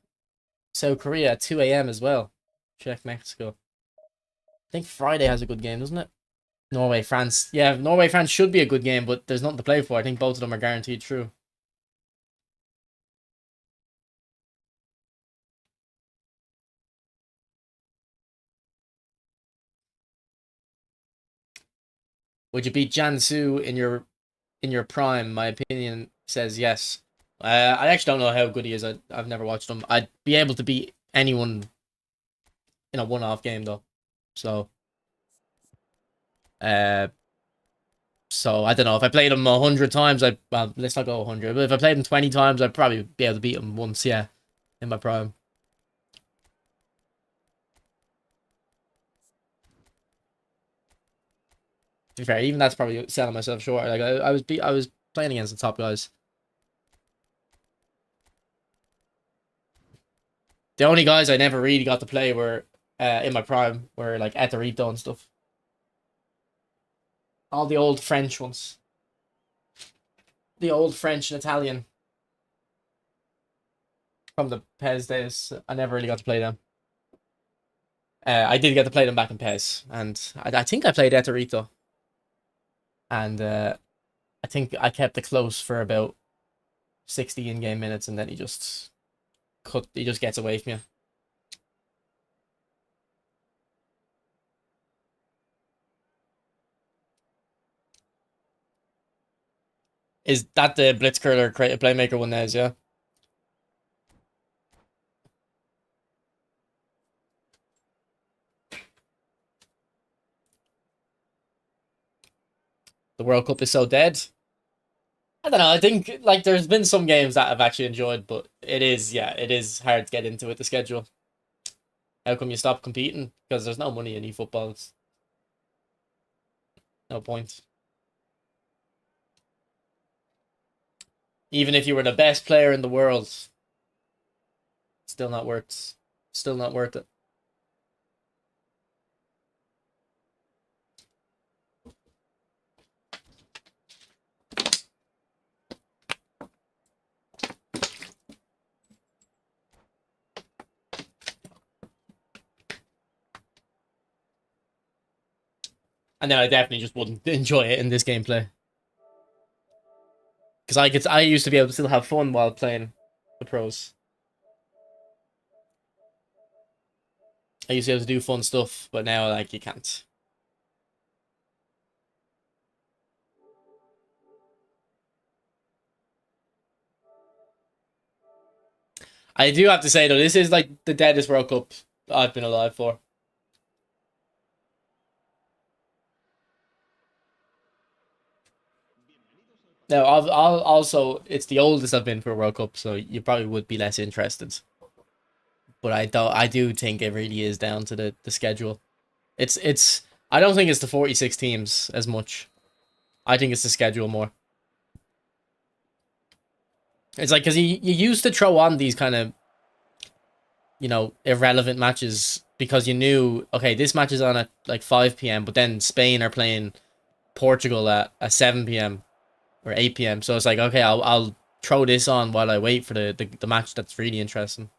South Korea at 2 a.m. as well. Czech, Mexico. I think Friday has a good game, doesn't it? Norway, France. Yeah, Norway, France should be a good game, but there's nothing to play for. I think both of them are guaranteed through. Would you beat Jansu in your prime? My opinion says yes. I actually don't know how good he is. I've never watched him. I'd be able to beat anyone in a one-off game though. So uh so I don't know. If I played him 100 times, I well let's not go 100. But if I played him 20 times, I'd probably be able to beat him once. Yeah, in my prime. To be fair, even that's probably selling myself short. Like I was playing against the top guys. The only guys I never really got to play were in my prime were like Eterito and stuff. All the old French ones. The old French and Italian from the PES days. I never really got to play them. I did get to play them back in PES, and I think I played Eterito, and I think I kept it close for about 60 in-game minutes, and then he just gets away from you. Is that the Blitzkrieg creative playmaker one? There is, yeah. The World Cup is so dead. I don't know. I think like there's been some games that I've actually enjoyed, but it is hard to get into with the schedule. How come you stop competing? Because there's no money in eFootball. It's no point. Even if you were the best player in the world, still not worth. Still not worth it. And then I definitely just wouldn't enjoy it in this gameplay because I used to be able to still have fun while playing the pros. I used to be able to do fun stuff, but now like you can't. I do have to say though, this is like the deadest World Cup I've been alive for. Now, I'll also it's the oldest I've been for a World Cup, so you probably would be less interested. But I do think it really is down to the schedule. It's I don't think it's the 46 teams as much. I think it's the schedule more. It's like because you used to throw on these kind of irrelevant matches because you knew okay this match is on at like 5 p.m. but then Spain are playing Portugal at 7 p.m. or 8 p.m. So it's like okay I'll throw this on while I wait for the match that's really interesting.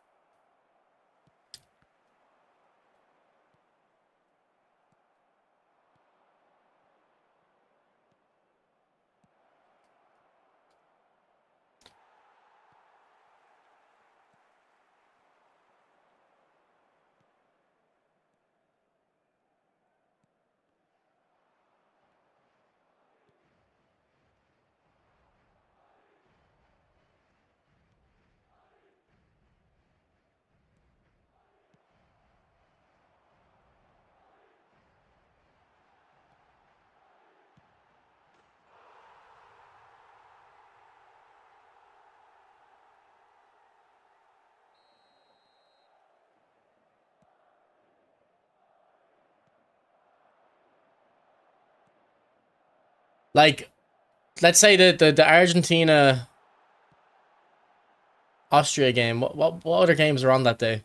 Like, let's say the Argentina Austria game. What other games are on that day?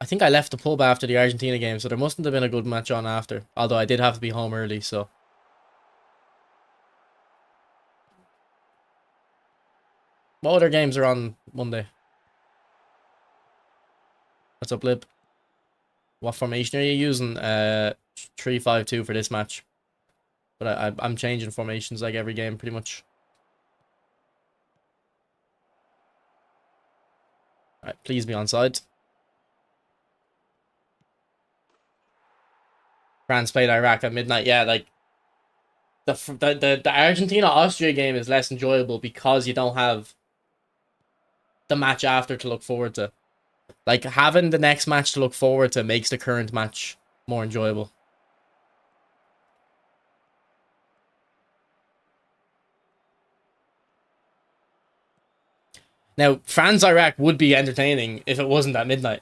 I think I left the pub after the Argentina game, so there mustn't have been a good match on after. Although I did have to be home early, so. What other games are on Monday? What's up, Lib? What formation are you using? 3-5-2 for this match. But I'm changing formations like every game, pretty much. Alright, please be onside. France played Iraq at midnight. Yeah, like the Argentina Austria game is less enjoyable because you don't have the match after to look forward to. Like, having the next match to look forward to makes the current match more enjoyable. Now, France Iraq would be entertaining if it wasn't at midnight.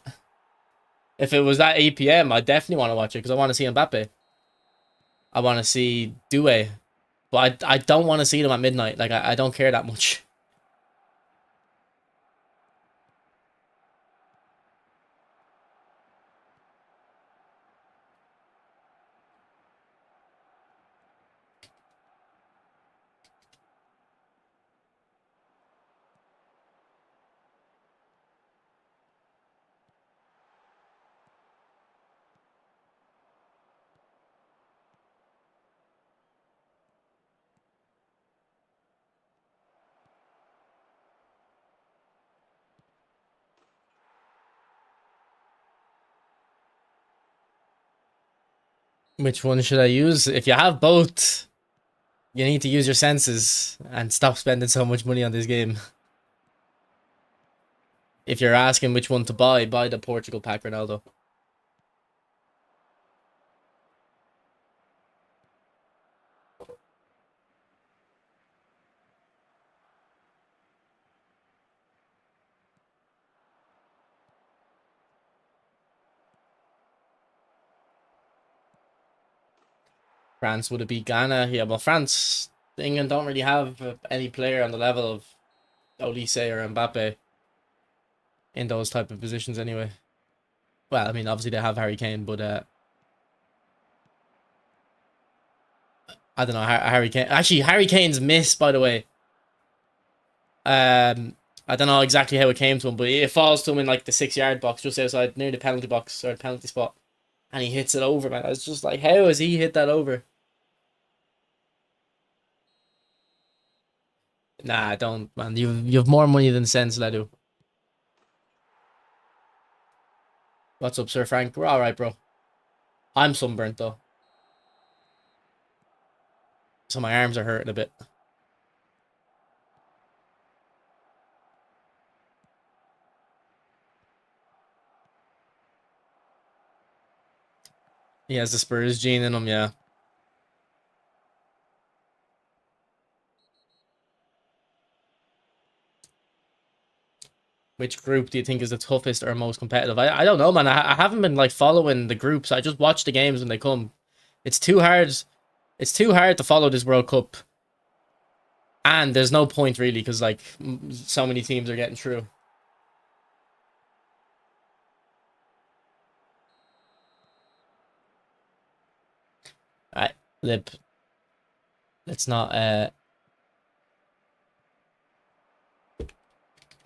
If it was at 8 p.m, I definitely want to watch it because I want to see Mbappe. I want to see Doué. But I don't want to see them at midnight. Like, I don't care that much. Which one should I use? If you have both, you need to use your senses and stop spending so much money on this game. If you're asking which one to buy the Portugal pack, Ronaldo. France would it be Ghana? Yeah, well, France, England don't really have any player on the level of Olise or Mbappe in those type of positions anyway. Well, I mean, obviously they have Harry Kane, but I don't know, Harry Kane. Actually, Harry Kane's miss, by the way. I don't know exactly how it came to him, but it falls to him in like the 6-yard box, just outside near the penalty box or the penalty spot, and he hits it over. Man, I was just like, how has he hit that over? Nah, don't, man. You have more money than sense, Ledu. What's up, Sir Frank? We're all right, bro. I'm sunburnt though, so my arms are hurting a bit. He has the Spurs gene in him, yeah. Which group do you think is the toughest or most competitive? I don't know, man. I haven't been like following the groups. I just watch the games when they come. It's too hard. It's too hard to follow this World Cup. And there's no point really because like so many teams are getting through. Alright, Lib. Let's not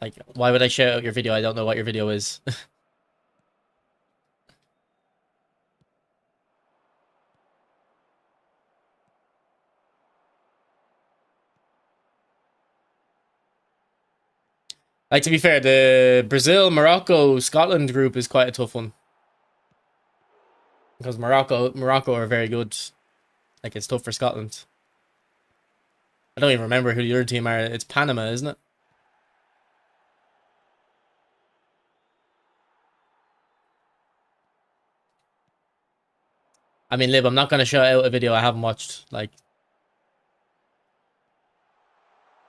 like, why would I share out your video? I don't know what your video is. Like, to be fair, the Brazil, Morocco, Scotland group is quite a tough one. Because Morocco are very good. Like, it's tough for Scotland. I don't even remember who the other team are. It's Panama, isn't it? I mean, Lib, I'm not going to show out a video I haven't watched. Like,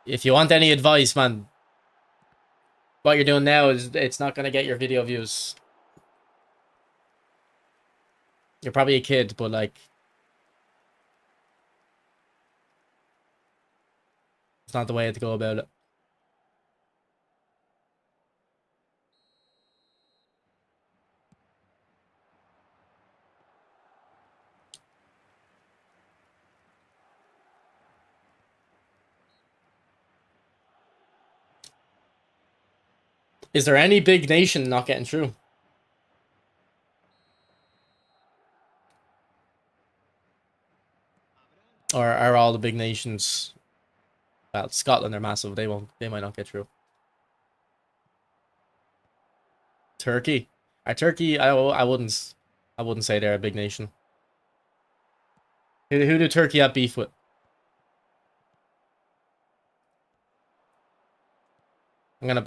if you want any advice, man, what you're doing now is, it's not going to get your video views. You're probably a kid, but like, It's not the way to go about it. Is there any big nation not getting through? Or are all the big nations... Well, Scotland are massive. They won't. They might not get through. Turkey. Turkey, I wouldn't say they're a big nation. Who do Turkey have beef with? I'm gonna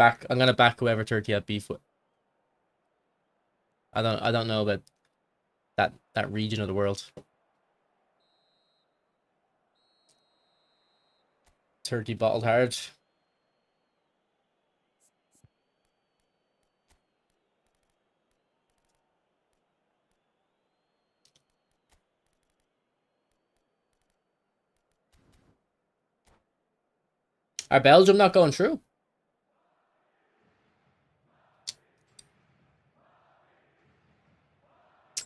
back whoever Turkey have beef with. I don't know about that region of the world. Turkey bottled hard. Are Belgium not going through?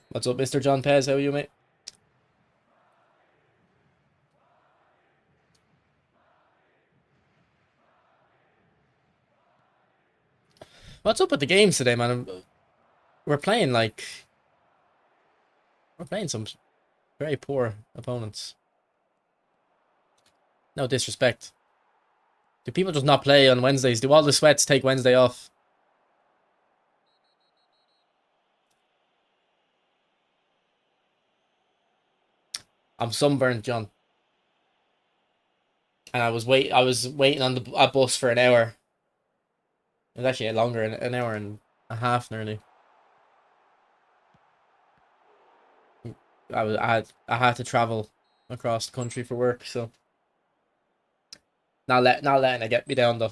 What's up, Mr. John Pez? How are you, mate? What's up with the games today, man? We're playing some very poor opponents. No disrespect. Do people just not play on Wednesdays? Do all the sweats take Wednesday off? I'm sunburned, John. And I was waiting on the bus for an hour. It was actually longer, an hour and a half nearly. I had to travel across the country for work, so not letting it get me down though.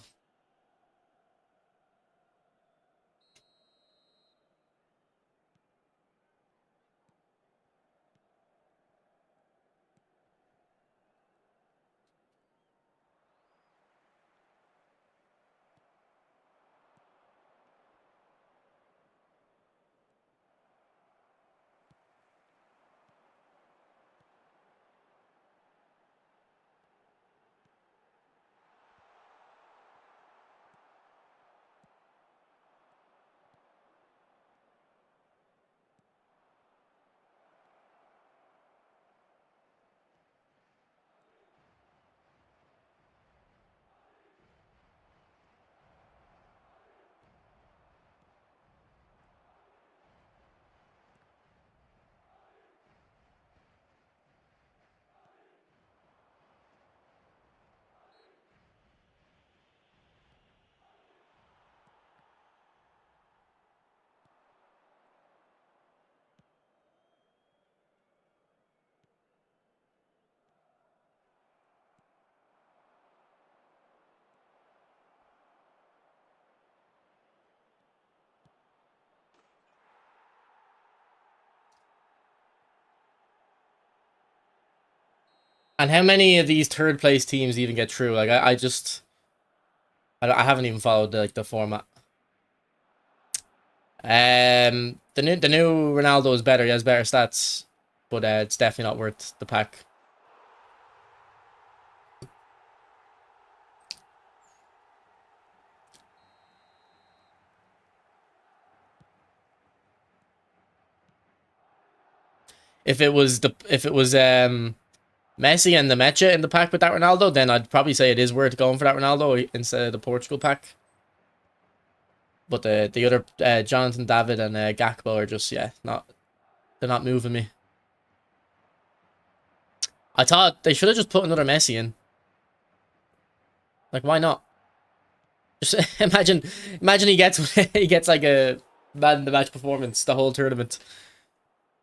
And how many of these third place teams even get through? Like I haven't even followed the format. The new Ronaldo is better. He has better stats, but it's definitely not worth the pack. If it was Messi and the Mecha in the pack with that Ronaldo, then I'd probably say it is worth going for that Ronaldo instead of the Portugal pack. But the other Jonathan David and Gakpo are just they're not moving me. I thought they should have just put another Messi in. Like, why not? Just imagine he gets he gets like a man in the match performance the whole tournament.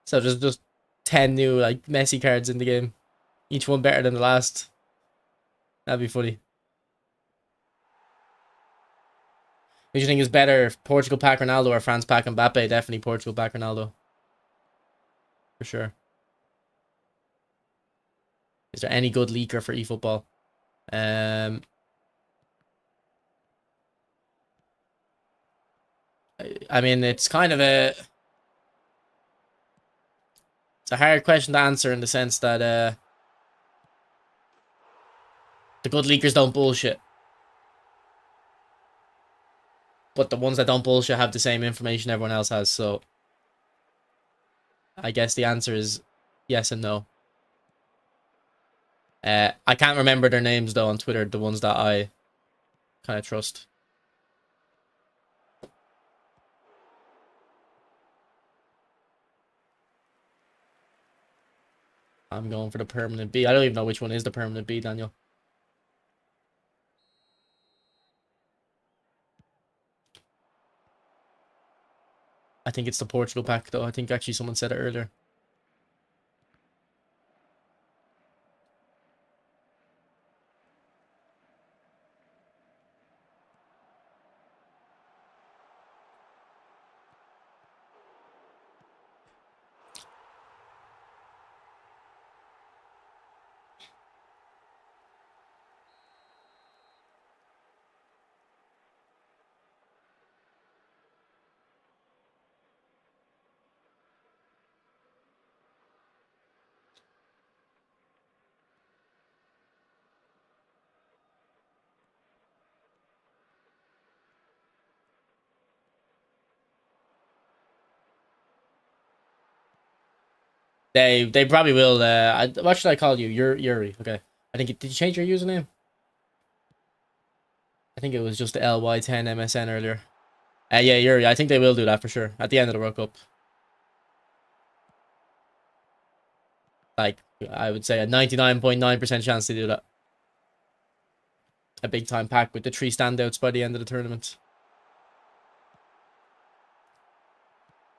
So just 10 new like Messi cards in the game, each one better than the last. That'd be funny. Who do you think is better, Portugal pack Ronaldo or France pack Mbappe? Definitely Portugal pack Ronaldo, for sure. Is there any good leaker for eFootball? I mean, it's kind of it's a hard question to answer in the sense that the good leakers don't bullshit, but the ones that don't bullshit have the same information everyone else has. So I guess the answer is yes and no. I can't remember their names though on Twitter, the ones that I kind of trust. I'm going for the permanent B. I don't even know which one is the permanent B, Daniel. I think it's the Portugal pack though. I think actually someone said it earlier. They probably will. What should I call you? Yuri. Okay. I think did you change your username? I think it was just the LY10 MSN earlier. Yeah, Yuri. I think they will do that for sure at the end of the World Cup. Like I would say a 99.9% chance to do that. A big time pack with the 3 standouts by the end of the tournament.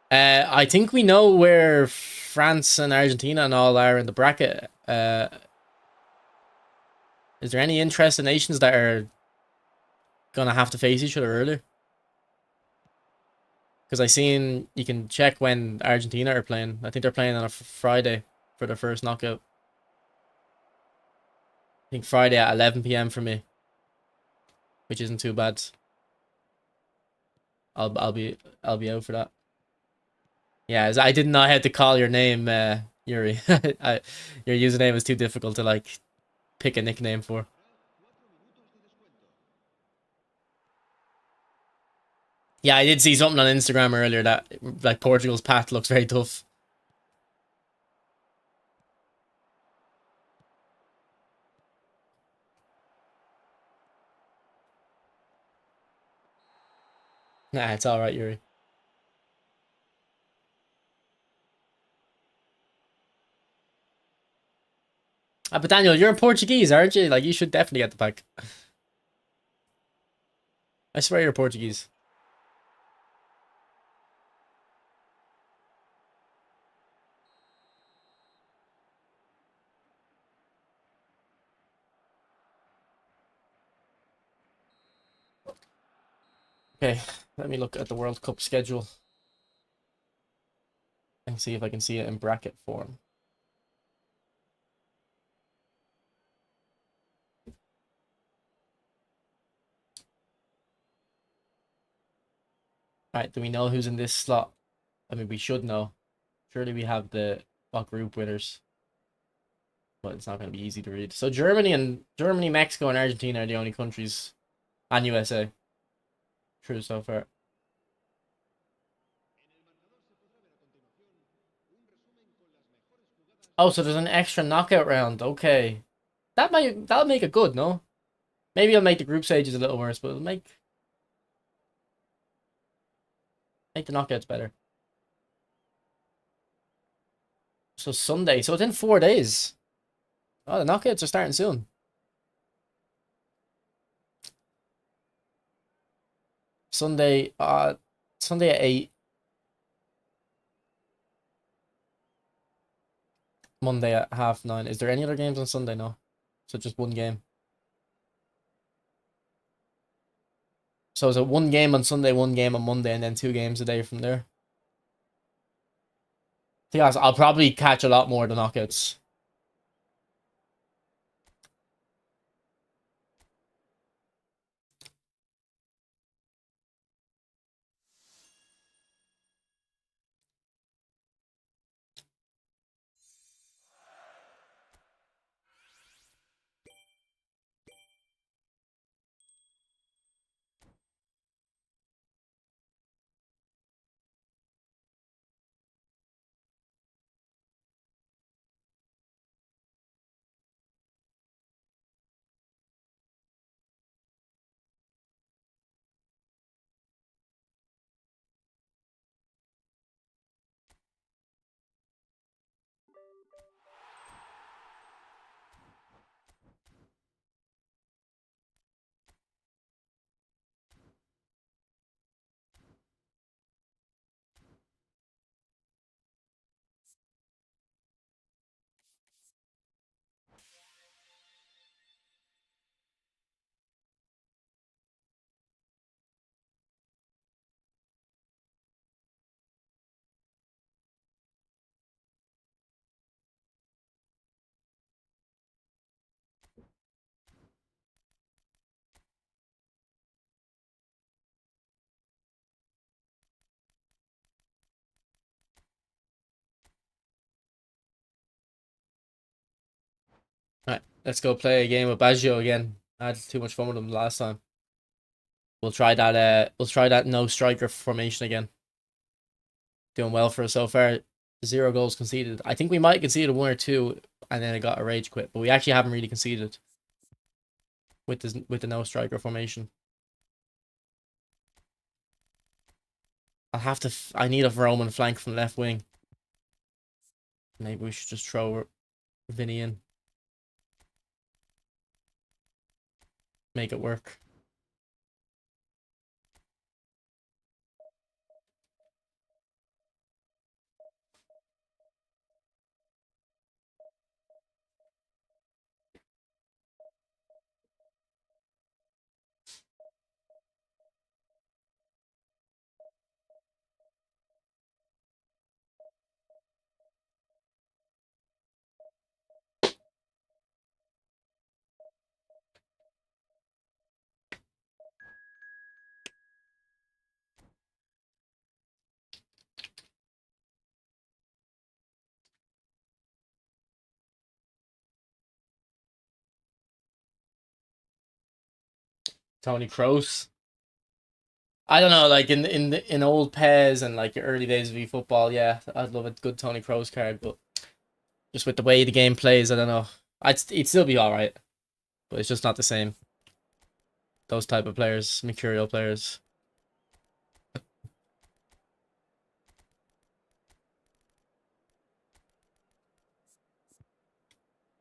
I think we know where France and Argentina and all are in the bracket. Is there any interest in nations that are gonna have to face each other earlier? Because I seen you can check when Argentina are playing. I think they're playing on a Friday for their first knockout. I think Friday at 11 p.m. for me, which isn't too bad. I'll be out for that. Yeah, I didn't know how to call your name, Yuri. Your username is too difficult to like pick a nickname for. Yeah, I did see something on Instagram earlier that like Portugal's path looks very tough. Nah, it's all right, Yuri. But Daniel, you're in Portuguese, aren't you? Like you should definitely get the pack. I swear you're Portuguese. Okay, let me look at the World Cup schedule and see if I can see it in bracket form. All right, do we know who's in this slot? I mean, we should know. Surely we have the what group winners, but it's not going to be easy to read. So Germany, Mexico, and Argentina are the only countries, and USA. True so far. Oh, so there's an extra knockout round. Okay, that'll make it good. No, maybe it'll make the group stages a little worse, but it'll make the knockouts better. So Sunday, so it's in 4 days. Oh, the knockouts are starting soon. Sunday, Sunday at 8. Monday at 9:30. Is there any other games on Sunday? No. So just one game. So is it one game on Sunday, one game on Monday, and then 2 games a day from there? To be honest, I'll probably catch a lot more of the knockouts. Let's go play a game with Baggio again. I had too much fun with him last time. We'll try that. We'll try that no striker formation again. Doing well for us so far. 0 goals conceded. I think we might concede 1 or 2, and then it got a rage quit. But we actually haven't really conceded with the no striker formation. I'll have to. I need a Roman flank from left wing. Maybe we should just throw Vinny in. Make it work. Tony Kroos. I don't know, like in old PES and like your early days of eFootball, yeah, I'd love a good Tony Kroos card, but just with the way the game plays, I don't know. It'd still be all right, but it's just not the same. Those type of players, mercurial players.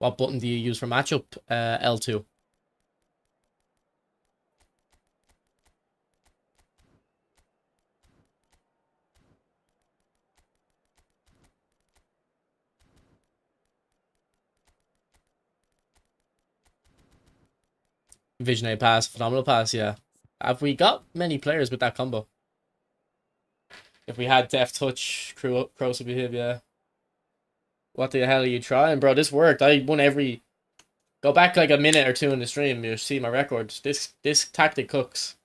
What button do you use for matchup? L2. Visionary pass, phenomenal pass, yeah. Have we got many players with that combo? If we had Deft Touch, Kroos would be him, yeah. What the hell are you trying, bro? This worked. I won every. Go back like a minute or two in the stream. You'll see my records. This tactic cooks.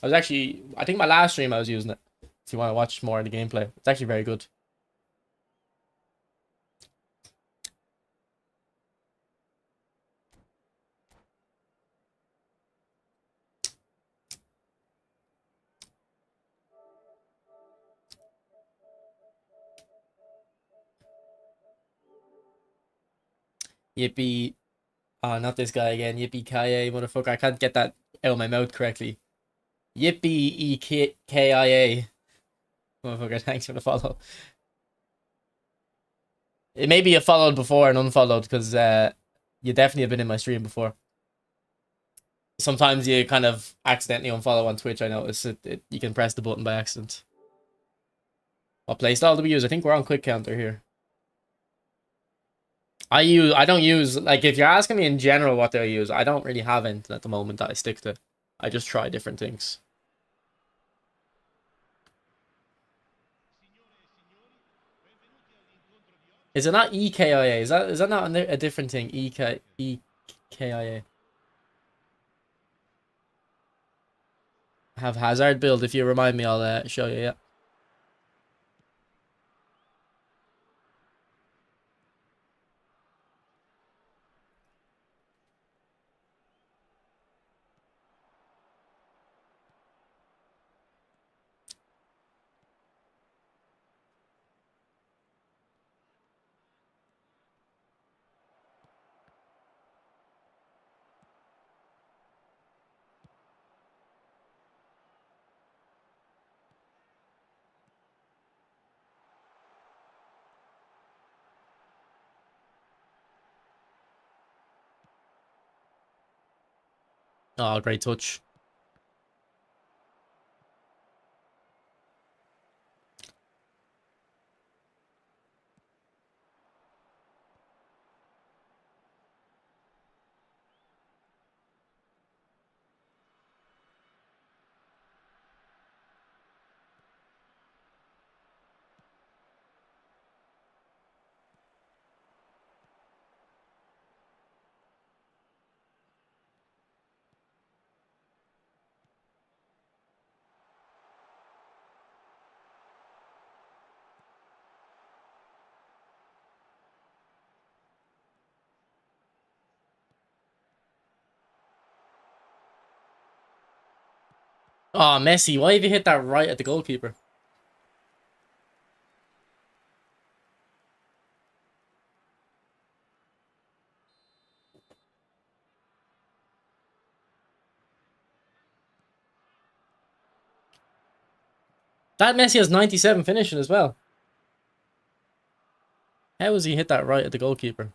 I think my last stream I was using it. If you want to watch more of the gameplay, it's actually very good. Yippee. Oh, not this guy again. Yippee Kaye, motherfucker. I can't get that out of my mouth correctly. Yippee EKIA. Motherfucker, thanks for the follow. It may be a followed before and unfollowed because you definitely have been in my stream before. Sometimes you kind of accidentally unfollow on Twitch. I notice you can press the button by accident. What playstyle do we use? I think we're on quick counter here. I don't use, like, if you're asking me in general what do I use, I don't really have anything at the moment that I stick to. I just try different things. Is it not EKIA? Is that not a different thing? EKIA. Have Hazard build. If you remind me, I'll show you. Yeah. Oh, great touch. Oh, Messi, why have you hit that right at the goalkeeper? That Messi has 97 finishing as well. How has he hit that right at the goalkeeper?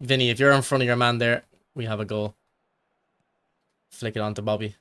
Vinny, if you're in front of your man there, we have a goal. Flick it on to Bobby.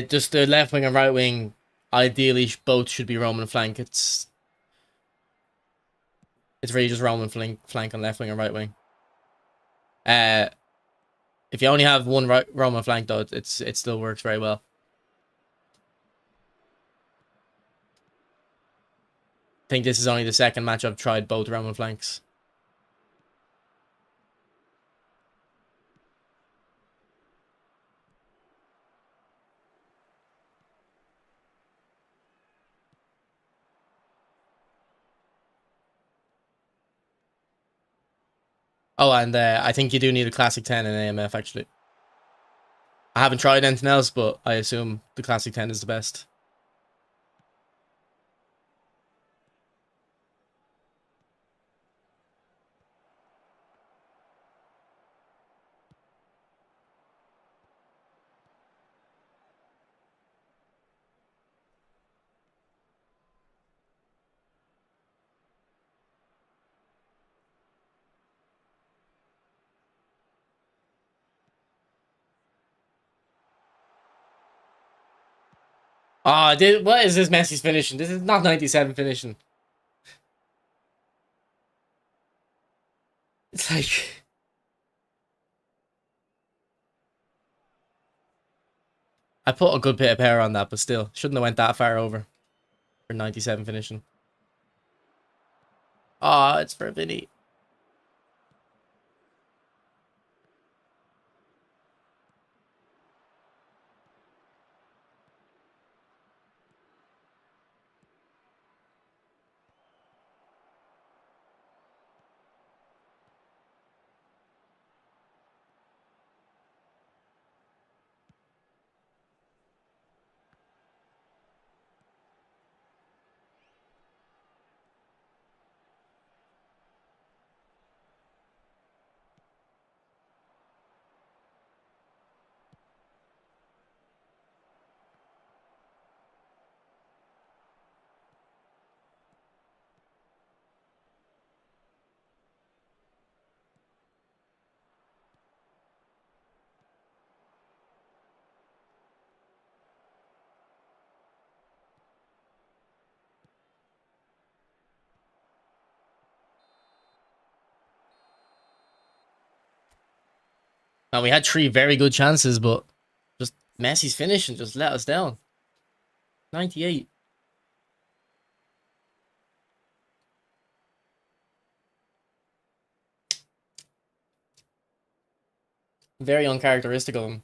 Just the left wing and right wing. Ideally, both should be Roman flank. It's really just Roman flank on left wing and right wing. Uh, if you only have one Roman flank though, it still works very well. I think this is only the second match I've tried both Roman flanks. Oh, and I think you do need a classic 10 in AMF actually. I haven't tried anything else, but I assume the classic 10 is the best. Oh, what is this Messi's finishing? This is not 97 finishing. It's like... I put a good bit of power on that, but still. Shouldn't have went that far over for 97 finishing. Oh, it's for Vinny. And we had 3 very good chances, but just Messi's finishing just let us down. 98. Very uncharacteristic of him.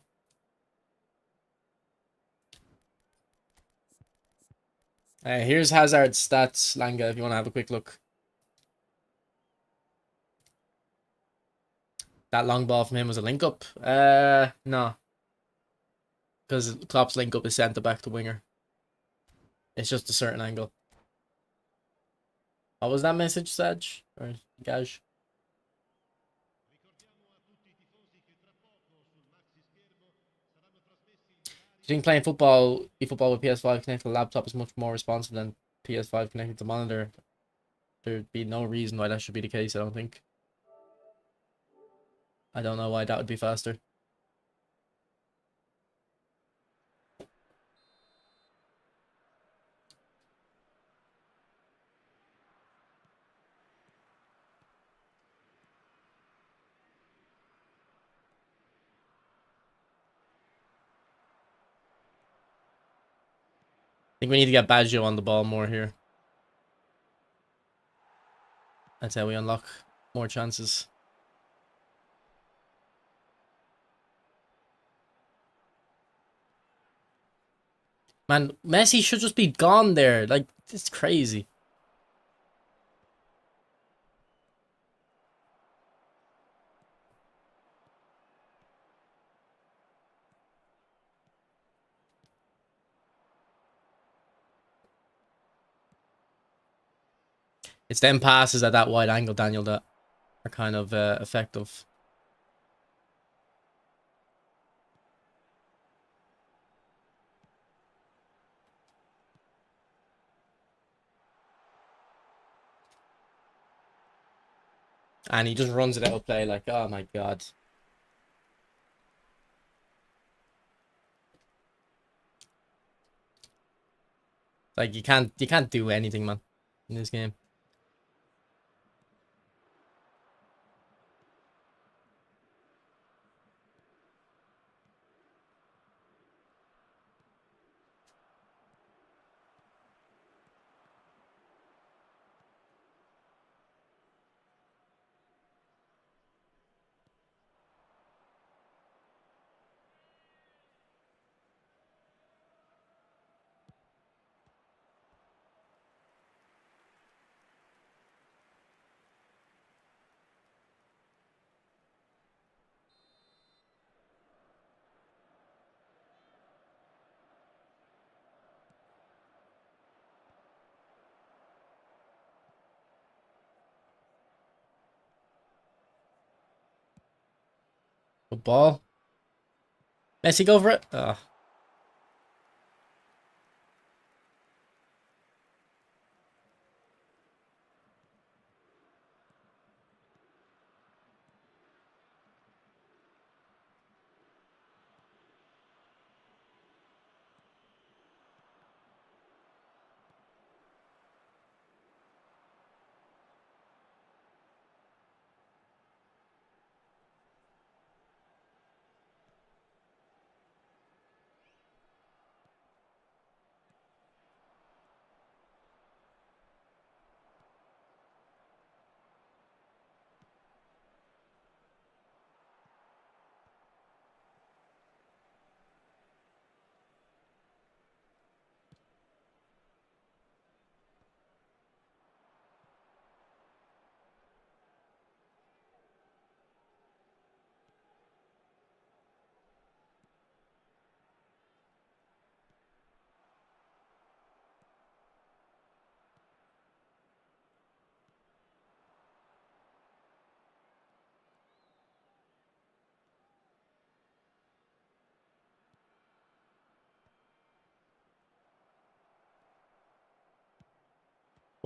Here's Hazard's stats, Langa, if you want to have a quick look. That long ball from him was a link up. No. Because Klopp's link up is centre back to winger. It's just a certain angle. What was that message, Saj? Or Gaj? Do you think playing eFootball with PS5 connected to the laptop is much more responsive than PS5 connected to monitor? There'd be no reason why that should be the case, I don't think. I don't know why that would be faster. I think we need to get Baggio on the ball more here. That's how we unlock more chances. Man, Messi should just be gone there. Like, it's crazy. It's them passes at that wide angle, Daniel, that are kind of effective. And he just runs it out of play like, oh my god. Like you can't do anything, man, in this game. Good ball. Messi, go for it. Oh.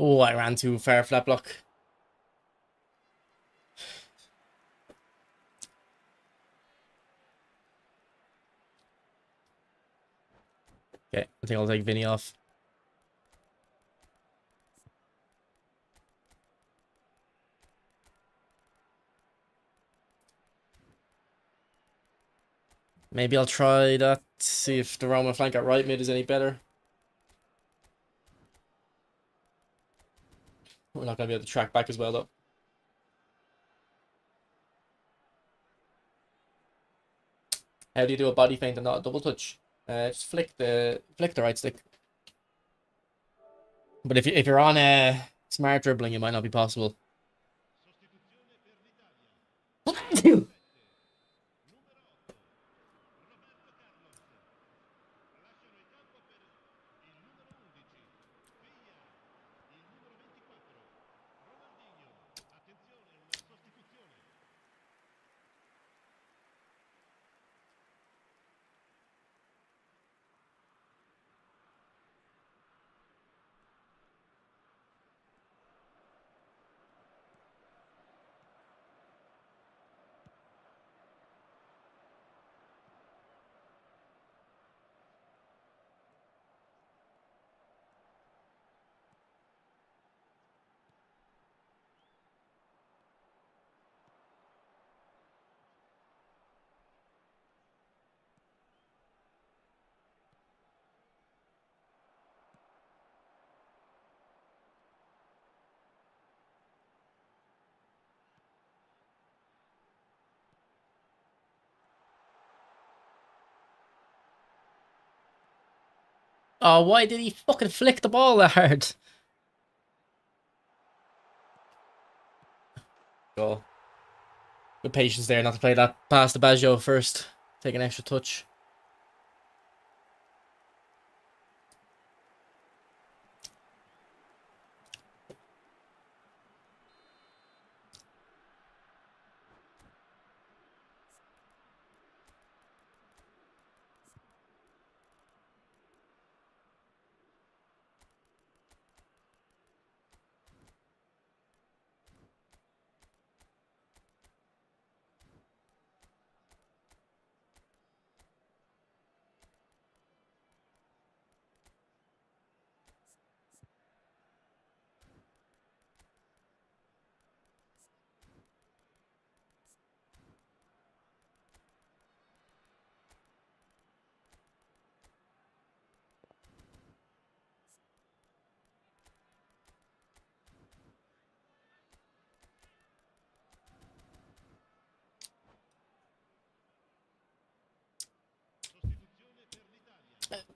Oh, I ran too far for that block. Okay, I think I'll take Vinny off. Maybe I'll try that, see if the Roman flank at right mid is any better. We're not going to be able to track back as well, though. How do you do a body feint and not a double touch? Just flick the right stick. But if you're on a smart dribbling, it might not be possible. Oh, why did he fucking flick the ball that hard? Goal. Good patience there not to play that past the Baggio first. Take an extra touch.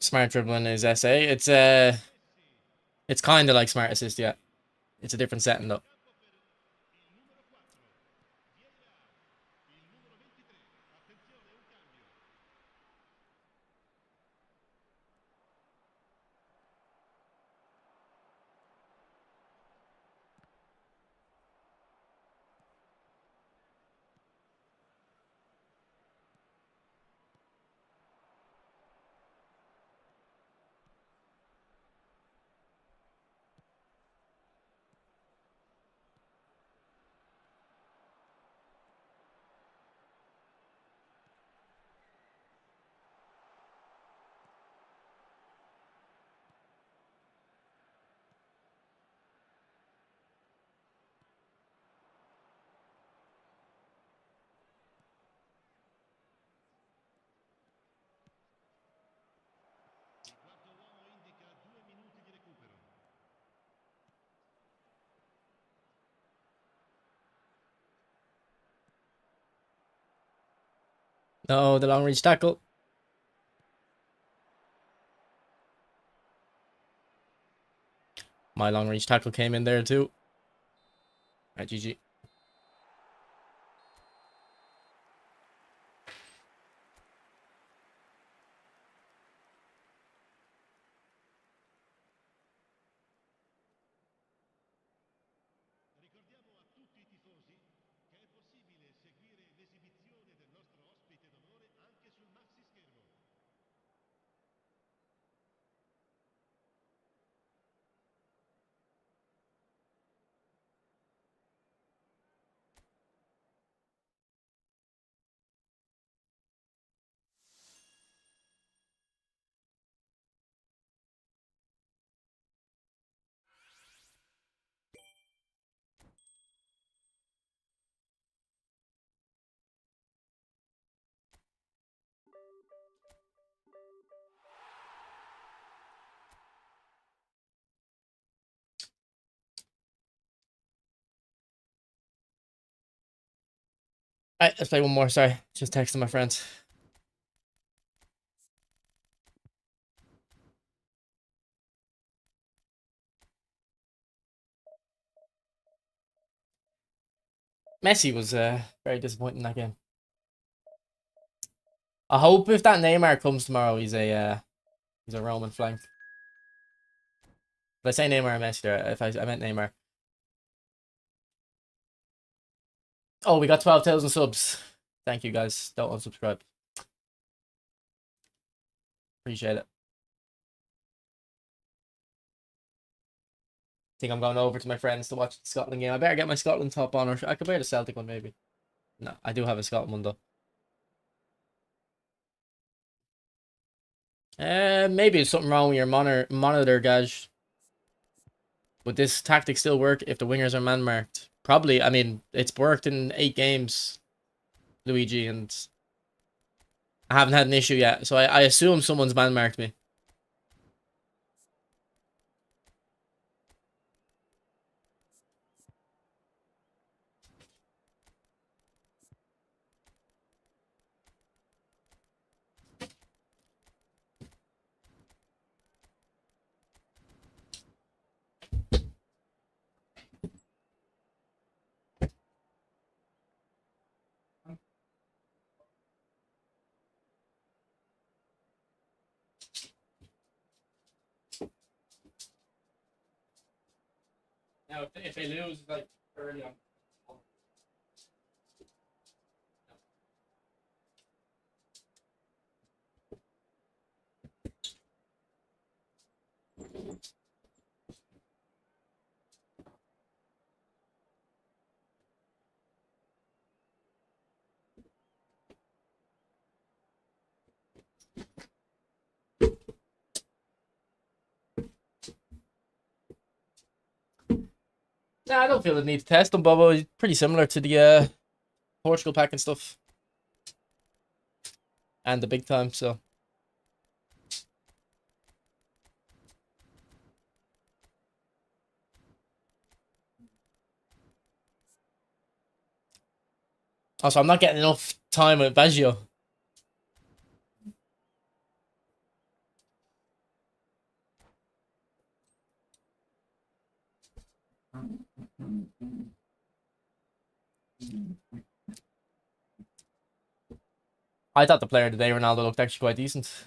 Smart dribbling is SA. It's kind of like smart assist, yeah. It's a different setting though. No, the long reach tackle. My long reach tackle came in there too. Right, GG. Alright, let's play one more. Sorry, just texting my friends. Messi was very disappointing in that game. I hope if that Neymar comes tomorrow, he's a Roman flank. If I say Neymar or Messi there, if I meant Neymar. Oh, we got 12,000 subs. Thank you guys. Don't unsubscribe. Appreciate it. Think I'm going over to my friends to watch the Scotland game. I better get my Scotland top on, or I could wear the Celtic one maybe. No, I do have a Scotland one though. Maybe it's something wrong with your monitor, guys. Would this tactic still work if the wingers are man marked? Probably. I mean, it's worked in 8 games, Luigi, and I haven't had an issue yet. So I assume someone's man marked me. Now, if they lose, like early on. Nah, I don't feel the need to test them, Bobo. It's pretty similar to the Portugal pack and stuff, and the big time. So. Also, I'm not getting enough time with Baggio. I thought the player today, Ronaldo, looked actually quite decent.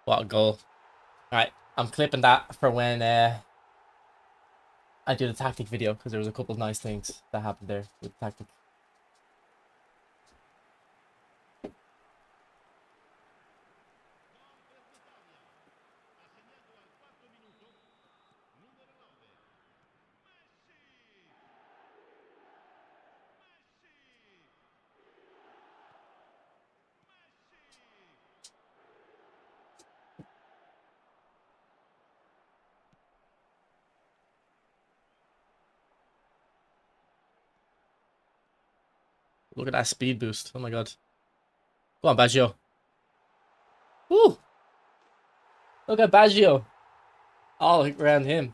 What a goal. Alright, I'm clipping that for when I do the tactic video, because there was a couple of nice things that happened there with the tactic. Look at that speed boost. Oh my god. Go on, Baggio. Woo! Look at Baggio. All around him.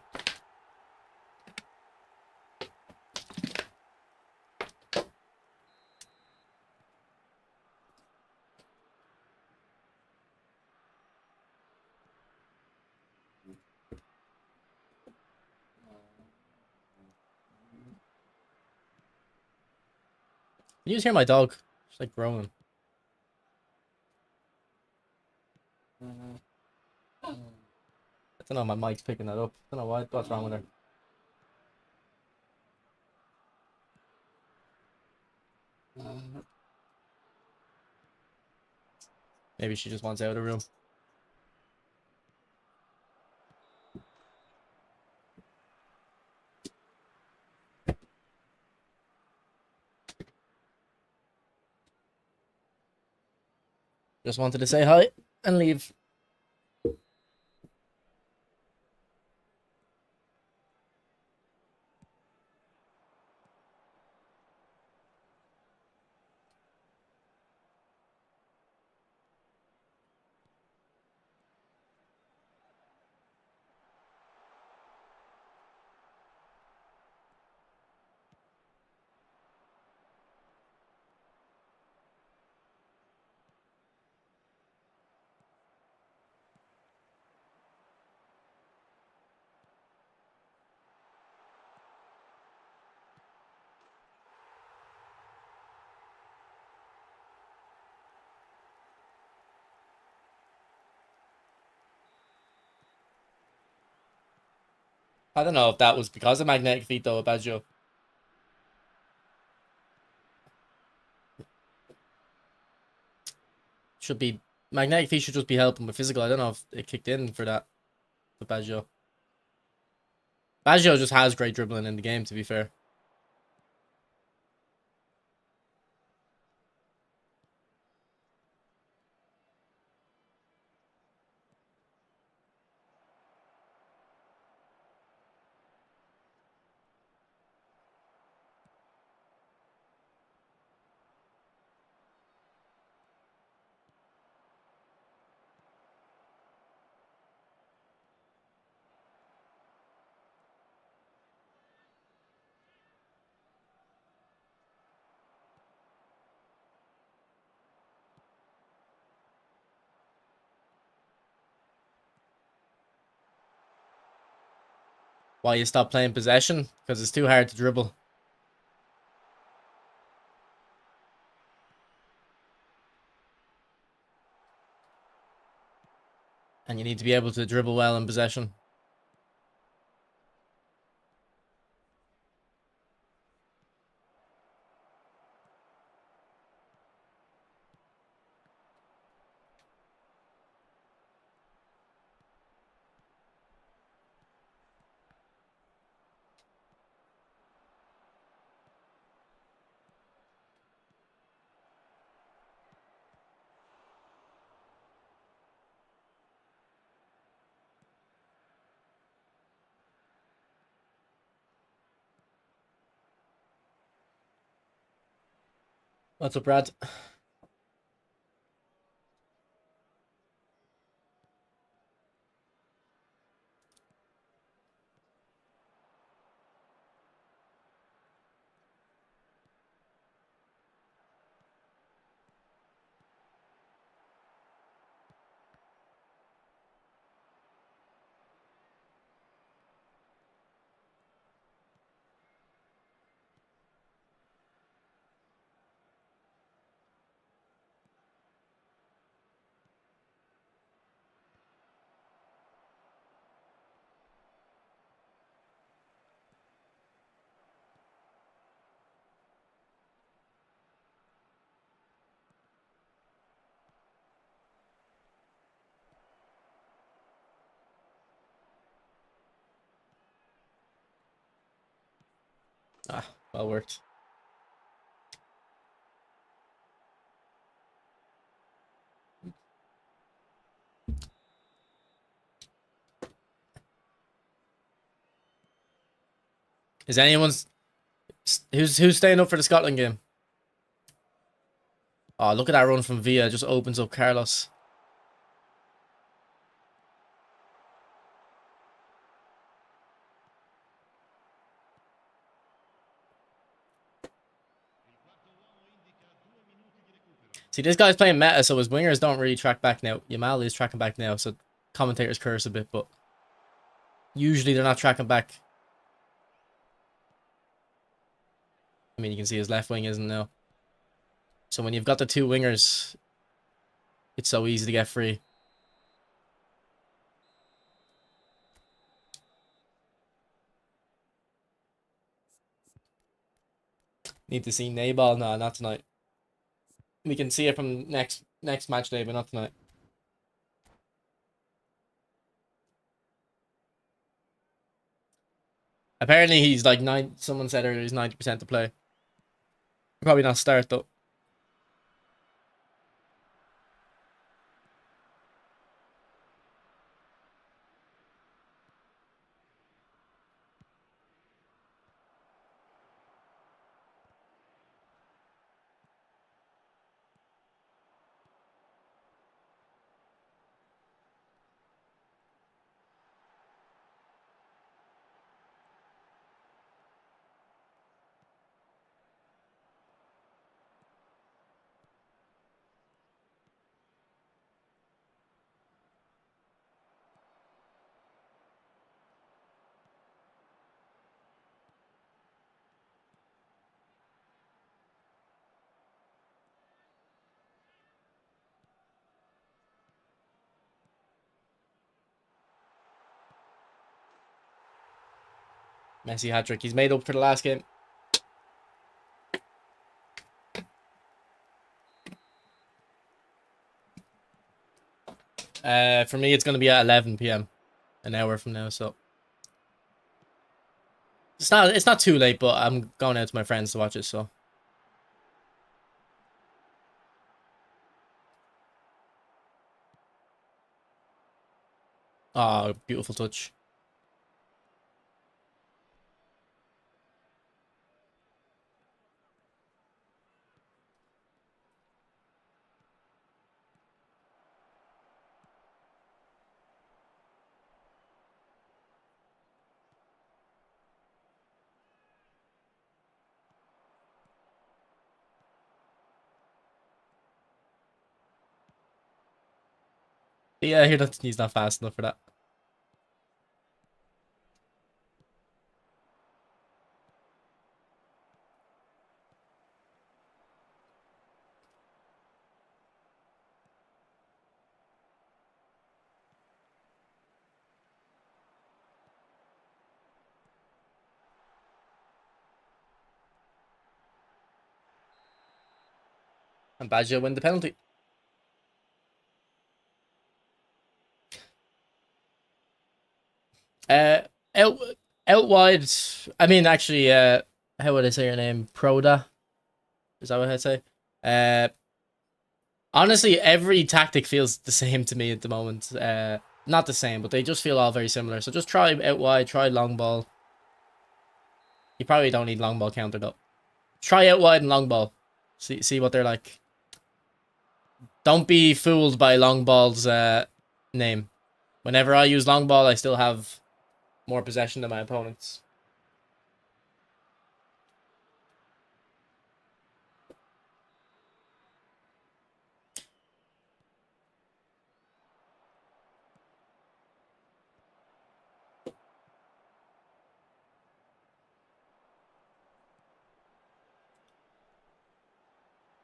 Can you just hear my dog? She's like groaning. I don't know, my mic's picking that up. I don't know what's wrong with her. Maybe she just wants out of the room. Just wanted to say hi and leave. I don't know if that was because of magnetic feet though, Baggio. Should be magnetic feet should just be helping with physical. I don't know if it kicked in for that for Baggio. Baggio just has great dribbling in the game, to be fair. Why you stop playing possession? Because it's too hard to dribble. And you need to be able to dribble well in possession. What's up, Brad? Ah, well worked. Is anyone's who's staying up for the Scotland game? Oh, look at that run from Villa. Just opens up Carlos. See, this guy's playing meta, so his wingers don't really track back now. Yamal is tracking back now, so commentators curse a bit, but usually they're not tracking back. I mean, you can see his left wing isn't now. So when you've got the two wingers, it's so easy to get free. Need to see Nayball? No, not tonight. We can see it from next match day, but not tonight. Apparently he's like someone said earlier he's 90% to play. Probably not start though. Messi hat trick. He's made up for the last game. For me, it's going to be at 11 p.m. an hour from now, so it's not too late, but I'm going out to my friends to watch it, so. Oh, beautiful touch. Yeah, he's not fast enough for that. And Baggio win the penalty. Uh, out out wide. I mean, actually, how would I say your name? Proda. Is that what I'd say? Uh, Honestly, every tactic feels the same to me at the moment. Not the same, but they just feel all very similar. So just try out wide, try long ball. You probably don't need long ball counter though. Try out wide and long ball. See what they're like. Don't be fooled by long ball's name. Whenever I use long ball, I still have more possession than my opponents.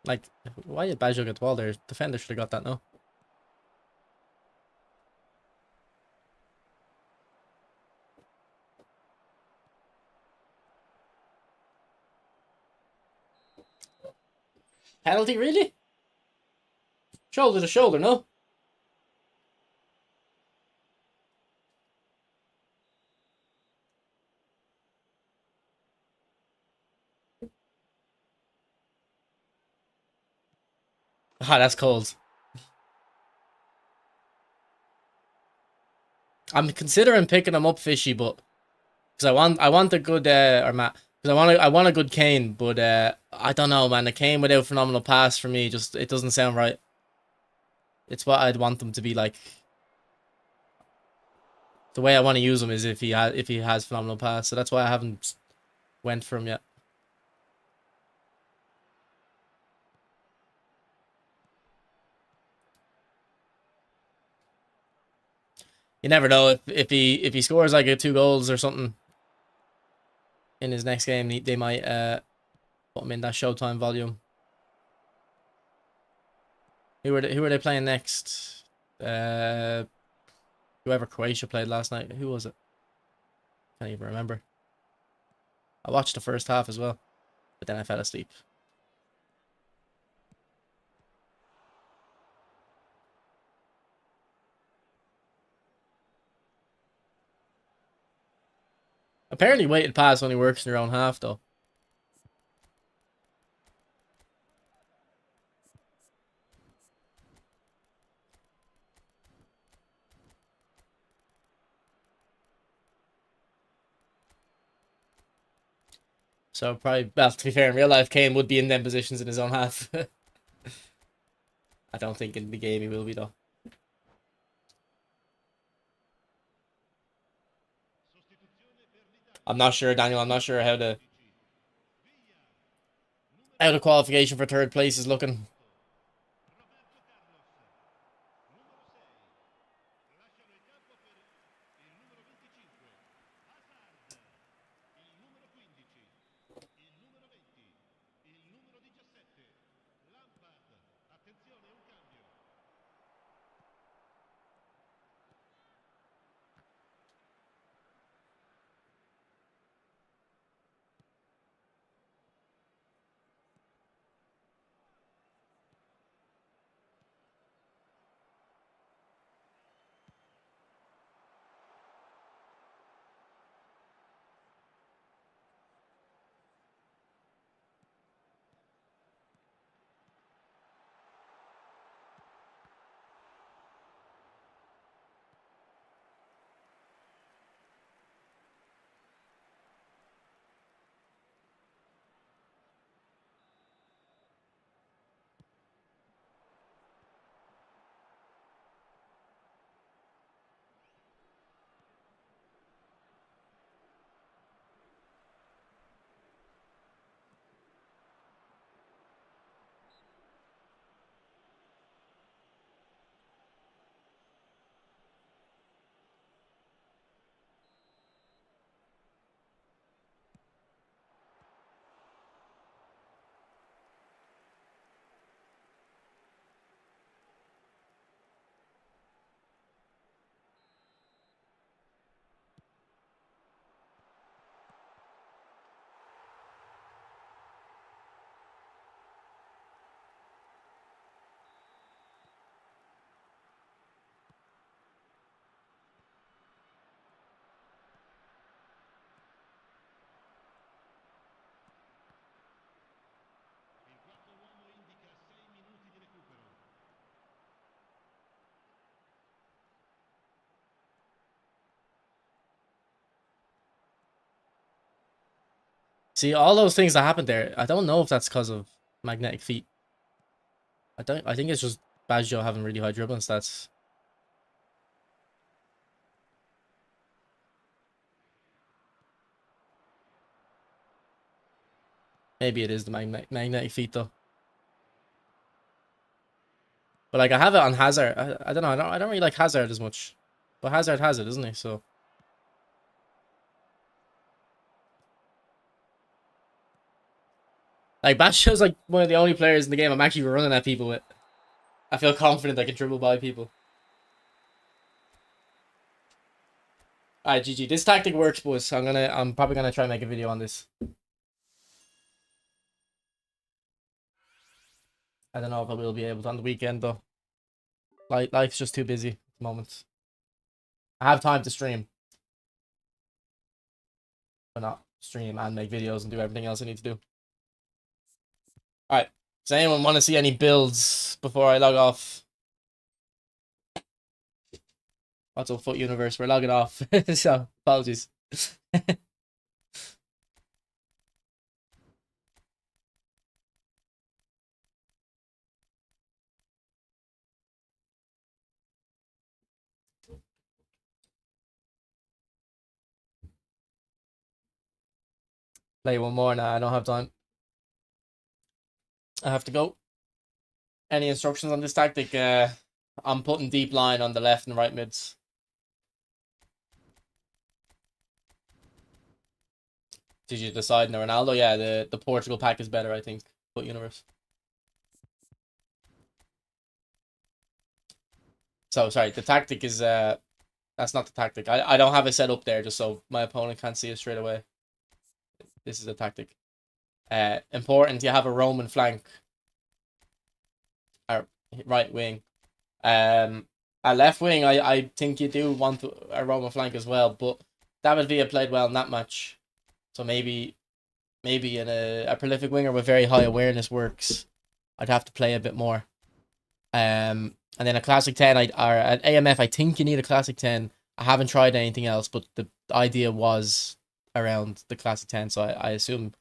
Like, why did Baggio get the ball there? Defender should have got that, no? Penalty, really? Shoulder to shoulder, no? Ah, that's cold. I'm considering picking him up, Fishy, but because I want a good or Matt, because I want a good Kane, but I don't know, man. A Kane without phenomenal pass for me, just it doesn't sound right. It's what I'd want them to be like. The way I want to use him is if he has phenomenal pass, so that's why I haven't went for him yet. You never know if he scores like a 2 goals or something in his next game, they might put him in that Showtime volume. Who are they playing next? Uh, Whoever Croatia played last night. Who was it? Can't even remember. I watched the first half as well, but then I fell asleep. Apparently, weighted pass only works in your own half, though. So probably, well, to be fair, in real life, Kane would be in them positions in his own half. I don't think in the game he will be, though. I'm not sure, Daniel. I'm not sure how the qualification for third place is looking. See, all those things that happened there, I don't know if that's because of magnetic feet. I think it's just Baggio having really high dribbling stats. Maybe it is the magnetic feet though. But like I have it on Hazard. I don't know. I don't really like Hazard as much. But Hazard has it, isn't he? So like Baggio's like one of the only players in the game I'm actually running at people with. I feel confident I can dribble by people. Alright, GG. This tactic works, boys. I'm probably gonna try and make a video on this. I don't know if I will be able to on the weekend though. Life's just too busy at the moment. I have time to stream, but not stream and make videos and do everything else I need to do. Alright. Does anyone want to see any builds before I log off? What's up, Foot Universe? We're logging off. So, apologies. Play one more. Nah, I don't have time. I have to go. Any instructions on this tactic? I'm putting deep line on the left and right mids. Did you decide on Ronaldo? Yeah, the Portugal pack is better, I think. Foot Universe. So sorry, the tactic is that's not the tactic. I don't have it set up there just so my opponent can't see it straight away. This is the tactic. Important you have a Roman flank. Right wing. A left wing, I think you do want a Roman flank as well, but David Villa played well in that match. So maybe in a prolific winger with very high awareness works. I'd have to play a bit more. And then a classic 10, or an AMF, I think you need a classic 10. I haven't tried anything else, but the idea was around the classic 10, so I assume.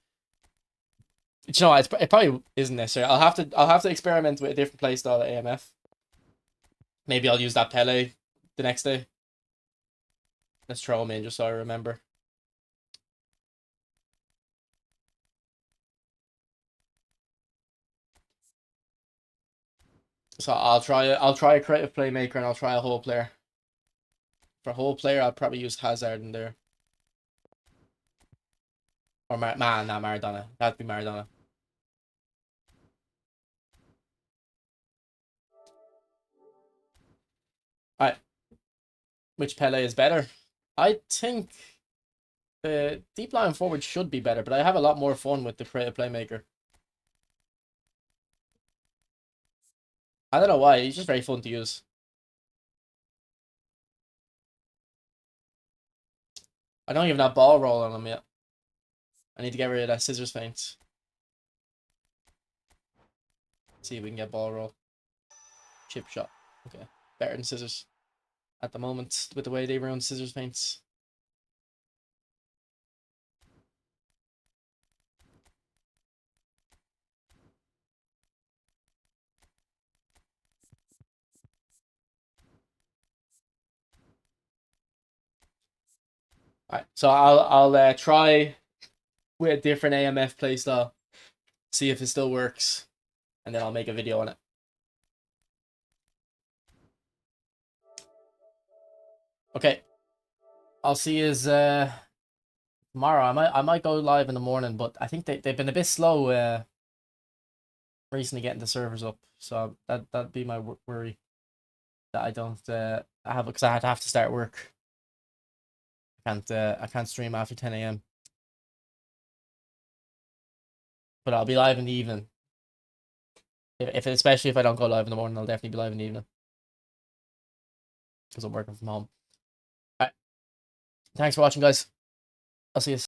You know, it probably isn't necessary. I'll have to experiment with a different playstyle at AMF. Maybe I'll use that Pele the next day. Let's throw him in just so I remember. So I'll try a creative playmaker and I'll try a whole player. For a whole player, I'll probably use Hazard in there. Or Maradona. That'd be Maradona. Alright. Which Pele is better? I think the deep line forward should be better, but I have a lot more fun with the creative playmaker. I don't know why, he's just very fun to use. I don't even have ball roll on him yet. I need to get rid of that scissors feint. See if we can get ball roll. Chip shot. Okay. Better than scissors. At the moment, with the way they run scissors feints. Alright, so I'll try with a different AMF playstyle. See if it still works. And then I'll make a video on it. Okay. I'll see you tomorrow. I might go live in the morning, but I think they've been a bit slow recently getting the servers up. So that'd be my worry. That I don't I have, because I'd have to start work. I can't stream after 10 a.m. But I'll be live in the evening. Especially if I don't go live in the morning, I'll definitely be live in the evening. Because I'm working from home. Alright. Thanks for watching, guys. I'll see you.